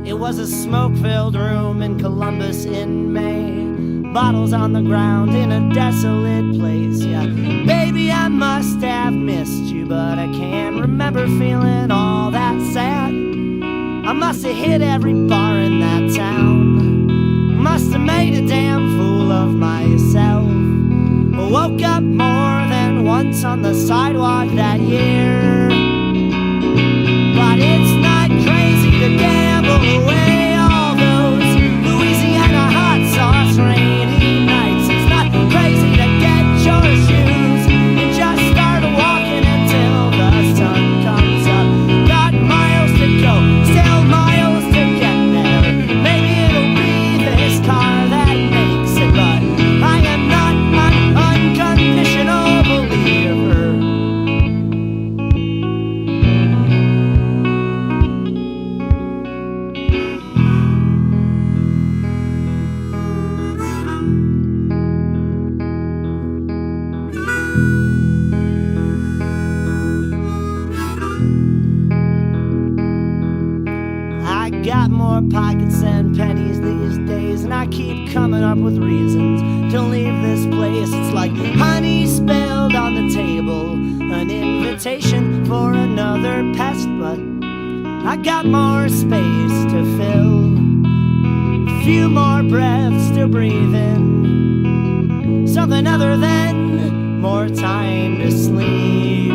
It was a smoke-filled room in Columbus in May. Bottles on the ground in a desolate place. Yeah, baby, I must have missed you, but I can't remember feeling all that sad. I must have hit every bar in that town. Must have made a damn fool of myself. Woke up more than once on the sidewalk that year. But it's not crazy to gamble away all those Louisiana hot sauce rainy nights. It's not crazy to get your shoes and just start walking until the sun comes up. Got miles to go, still miles to get there. Maybe it'll be this car that makes it, but I am not an unconditional believer. I got more pockets than pennies these days, and I keep coming up with reasons to leave this place. It's like honey spilled on the table, an invitation for another pest, but I got more space to fill, a few more breaths to breathe in, something other than more time to sleep.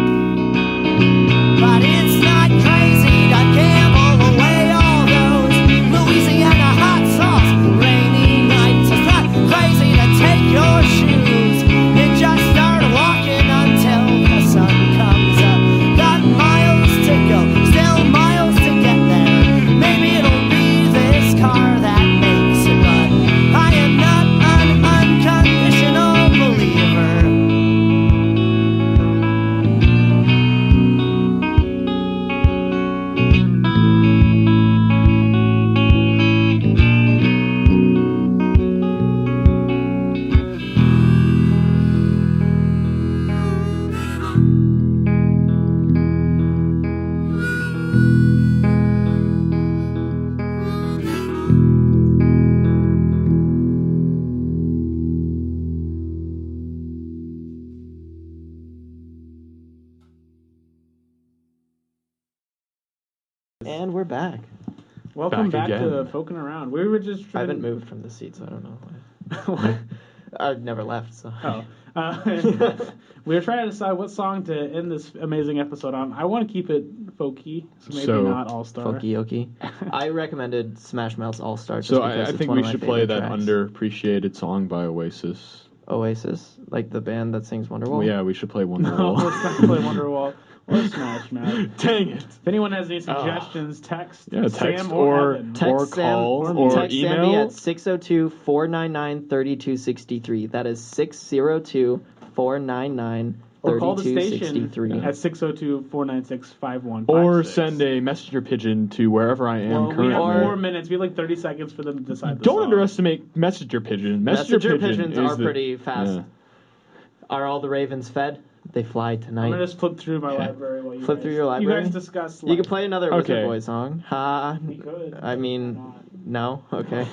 But it's not crazy to gamble away all those Louisiana hot sauce rainy nights. It's not crazy to take your shoes and just start walking until the sun comes up. Got miles to go, still miles to get there. Maybe it'll be this car that makes it, but I am not an unconditional believer. And we're back. Welcome Back back to again. Folkin' Around. We were just I trying haven't moved from the seat, so I don't know why. What? I've never left, so. Oh. We were trying to decide what song to end this amazing episode on. I want to keep it folky, so maybe not All Star. Folky okie. I recommended Smash Mouth's All Star just So because I it's think one we of my should play favorite that tracks. underappreciated song by Oasis. Oasis, like the band that sings Wonderwall. Well, yeah, we should play No, Wonderwall. let's not play Wonderwall or Smash Mouth. Dang it! If anyone has any suggestions, text text Sam or Evan. or call or text Sammy email. at 602-499-3263. That is 602-499-3263. Or call the station at 602-496-5156. Or send a messenger pigeon to wherever I am Well, we currently. have 4 minutes. We have like 30 seconds for them to decide the Don't song. underestimate messenger pigeon. Messenger pigeon pigeons is are pretty fast. Yeah. Are all the ravens fed? They fly tonight. I'm going to just flip through my library while you Flip guys, through your library? You guys discuss. You can play another Okay. Wizard Boy song. We could. I mean, no? Okay.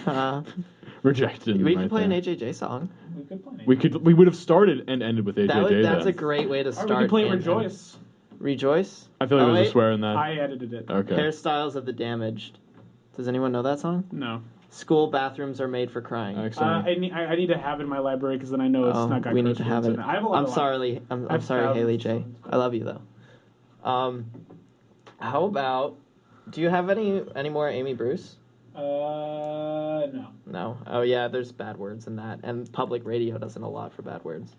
Rejected. We right can play there. an AJJ song. We could play. We would have started and ended with AJJ. That's then. a great way to Or start. we could play and end. Rejoice. Rejoice? I feel like Oh, there's a wait. swear in that. I edited it. Okay. Hairstyles of the Damaged. Does anyone know that song? No. School bathrooms are made for crying. Excellent. I need to have it in my library because then I know it's not got we curse need to have words it. in I have a lot I'm of sorry. I'm have sorry, thousands Haley of J. songs. I love you though. How about? Do you have any more Amy Bruce? No. No. Oh yeah, there's bad words in that, and public radio doesn't allow for bad words.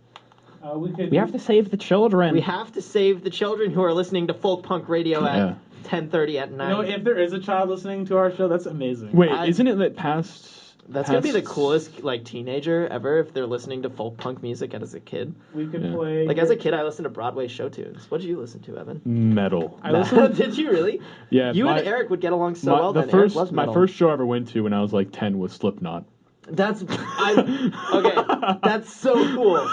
We have to save the children. We have to save the children who are listening to folk punk radio at 10:30 at night. You know, if there is a child listening to our show, that's amazing. Wait, isn't it that past That's gonna be the coolest like teenager ever if they're listening to folk punk music as a kid. We could play. Like as a kid, I listened to Broadway show tunes. What did you listen to, Evan? Metal. Did you really? Yeah. You and Eric would get along so well. The then. first, Eric loves my metal. first show I ever went to when I was like 10 was Slipknot. That's okay. That's so cool.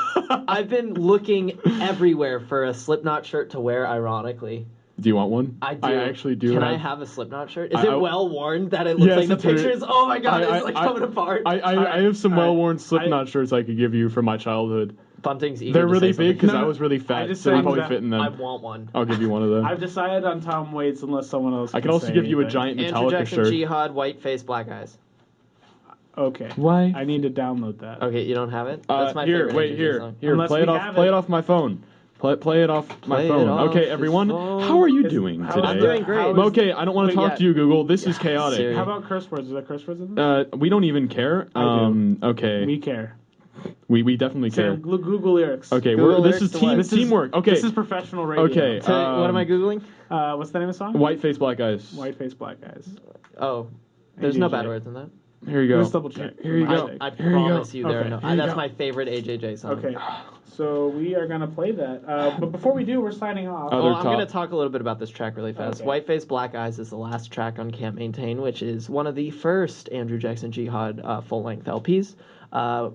I've been looking everywhere for a Slipknot shirt to wear. Ironically, do you want one? I do. I actually do. Can I have a Slipknot shirt? Is it well worn that it looks yes, like the it's very- pictures? Oh my god, it's like coming apart. I have some well-worn Slipknot shirts I could give you from my childhood. Bunting's eager They're to really say big because something. I was really fat, just so they said probably that fit in them. I want one. I'll give you one of them. I've decided on Tom Waits unless someone else. I can also say give you a anything. giant Andrew Metallica Jackson, shirt. Jihad, white face, black eyes. Okay. Why? I need to download that. Okay, you don't have it. That's my here, favorite. wait, Andrew here, song. here. Unless Play we it off. have Play it. it off my phone. Play it off my Play it phone. off Okay, his everyone. phone. How are you doing how- today? I'm doing great. Okay, I don't want to Wait, talk yeah. to you, Google. This is chaotic. Siri. How about curse words? Is there curse words in this? We don't even care. I do. Okay. We care. We definitely care. Sam, Google lyrics. Okay, Google this is lyrics to what? teamwork. Okay. This is professional radio. Okay. What am I googling? What's the name of the song? White face, black eyes. Whiteface, black eyes. Oh, there's no AJJ. bad words in that. Here you go. Let's double check. Here you For my go. sake. I Here you go. promise you, there Okay, are no. here you That's go. my favorite AJJ song. Okay. So we are gonna play that. But before we do, we're signing off. Oh, Oh, Other I'm top. going to talk a little bit about this track really fast. Okay. Whiteface Black Eyes is the last track on Can't Maintain, which is one of the first Andrew Jackson Jihad full-length LPs,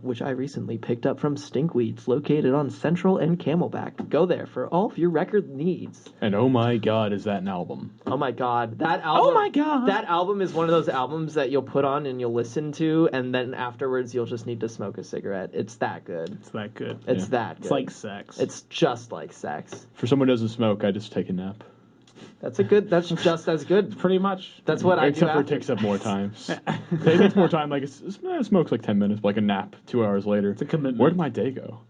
which I recently picked up from Stinkweeds, located on Central and Camelback. Go there for all of your record needs. And oh my God, is that an album? Oh my god, that album! Oh my God. That album is one of those albums that you'll put on and you'll listen to, and then afterwards you'll just need to smoke a cigarette. It's that good. It's that good. It's that good. It's like sex. It's just like sex. For someone who doesn't smoke, I just take a nap. That's just as good. pretty much. That's what I do. Except for it after. takes up more time. It takes more time. Like it smokes like 10 minutes, but like a nap 2 hours later. It's a commitment. Where did my day go?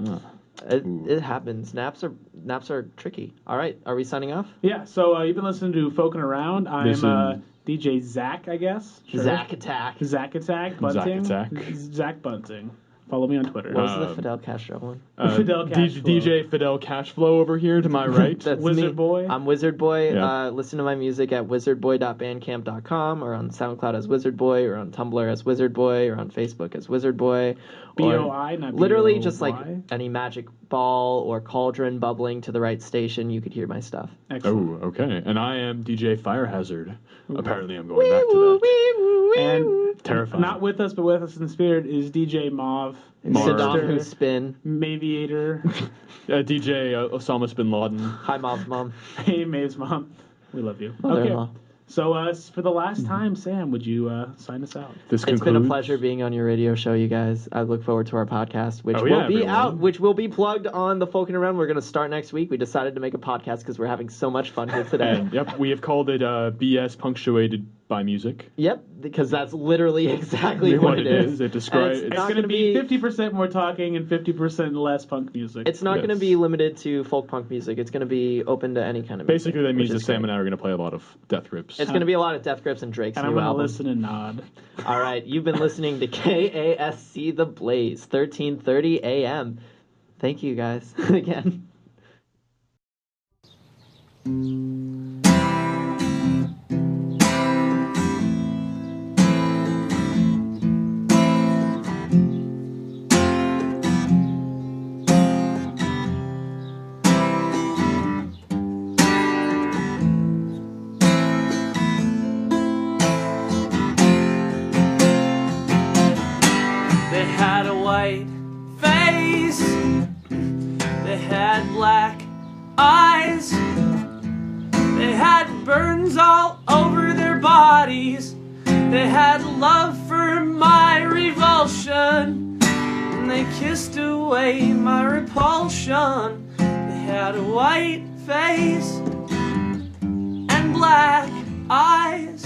Huh. It happens. Naps are tricky. All right, are we signing off? Yeah. So you've been listening to Folkin' Around. I'm Listen. DJ Zach, I guess. Sure. Zach Attack. Zach Attack. Bunting. Attack. Zach Bunting. Follow me on Twitter. What was the Fidel Castro one? Fidel Cashflow. DJ Fidel Cashflow over here to my right. That's Wizard me. Boy. I'm Wizard Boy. Yeah. Listen to my music at wizardboy.bandcamp.com or on SoundCloud as Wizard Boy or on Tumblr as Wizard Boy or on Facebook as Wizard Boy. B-O-I, not Literally B-O-Y. just like any magic ball or cauldron bubbling to the right station, you could hear my stuff. Excellent. Oh, okay. And I am DJ Fire Hazard. Apparently, I'm going back to that. And Terrifying. not with us, but with us in spirit is DJ Mauve. Saddam Hussein. Maviator. DJ Osama bin Laden. Hi, Mom's mom. Hey, Maeve's mom. We love you. Mother-in-law. Okay. So for the last time, Sam, would you sign us out? This It's been a pleasure being on your radio show, you guys. I look forward to our podcast, which will be out, which will be plugged on the Folkin' Around. We're going to start next week. We decided to make a podcast because we're having so much fun here today. And, yep, we have called it BS Punctuated by Music. Yep, because that's literally exactly what it is. It describes. It's going to be 50% more talking and 50% less punk music. It's not going to be limited to folk punk music. It's going to be open to any kind of music. Basically, that means which that is Sam great. and I are going to play a lot of Death Grips. It's going to be a lot of Death Grips and Drake's and I'm new going to album. listen and nod. All right, you've been listening to KASC The Blaze, 1330 a.m. Thank you, guys, again. They had a white face, they had black eyes, they had burns all over their bodies, they had love for my revulsion, and they kissed away my repulsion. They had a white face and black eyes.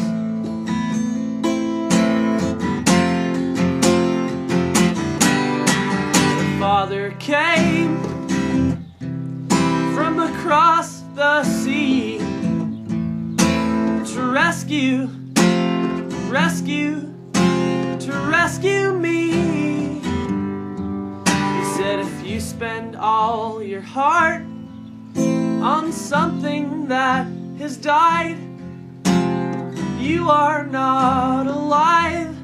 Father came from across the sea to rescue me. He said, if you spend all your heart on something that has died, you are not alive.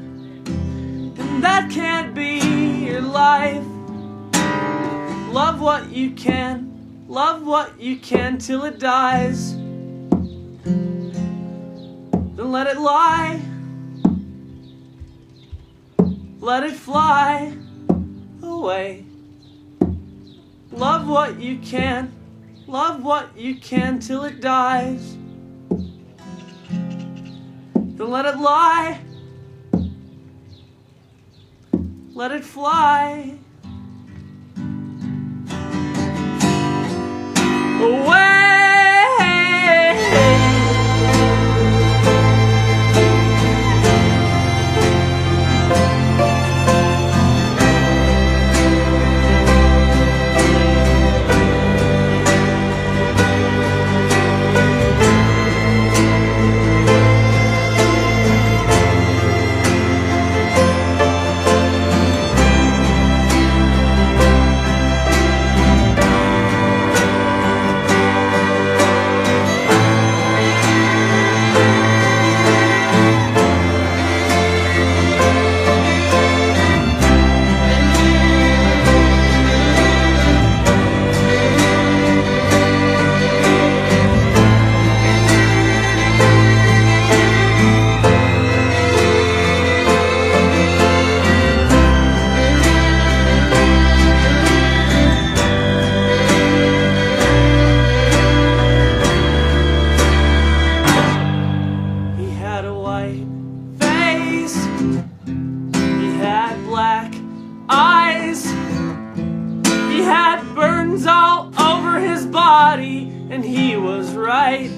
Love what you can. Love what you can till it dies. Then let it lie. Let it fly away. Love what you can. Love what you can till it dies. Then let it lie. Let it fly away. He had burns all over his body, and he was right.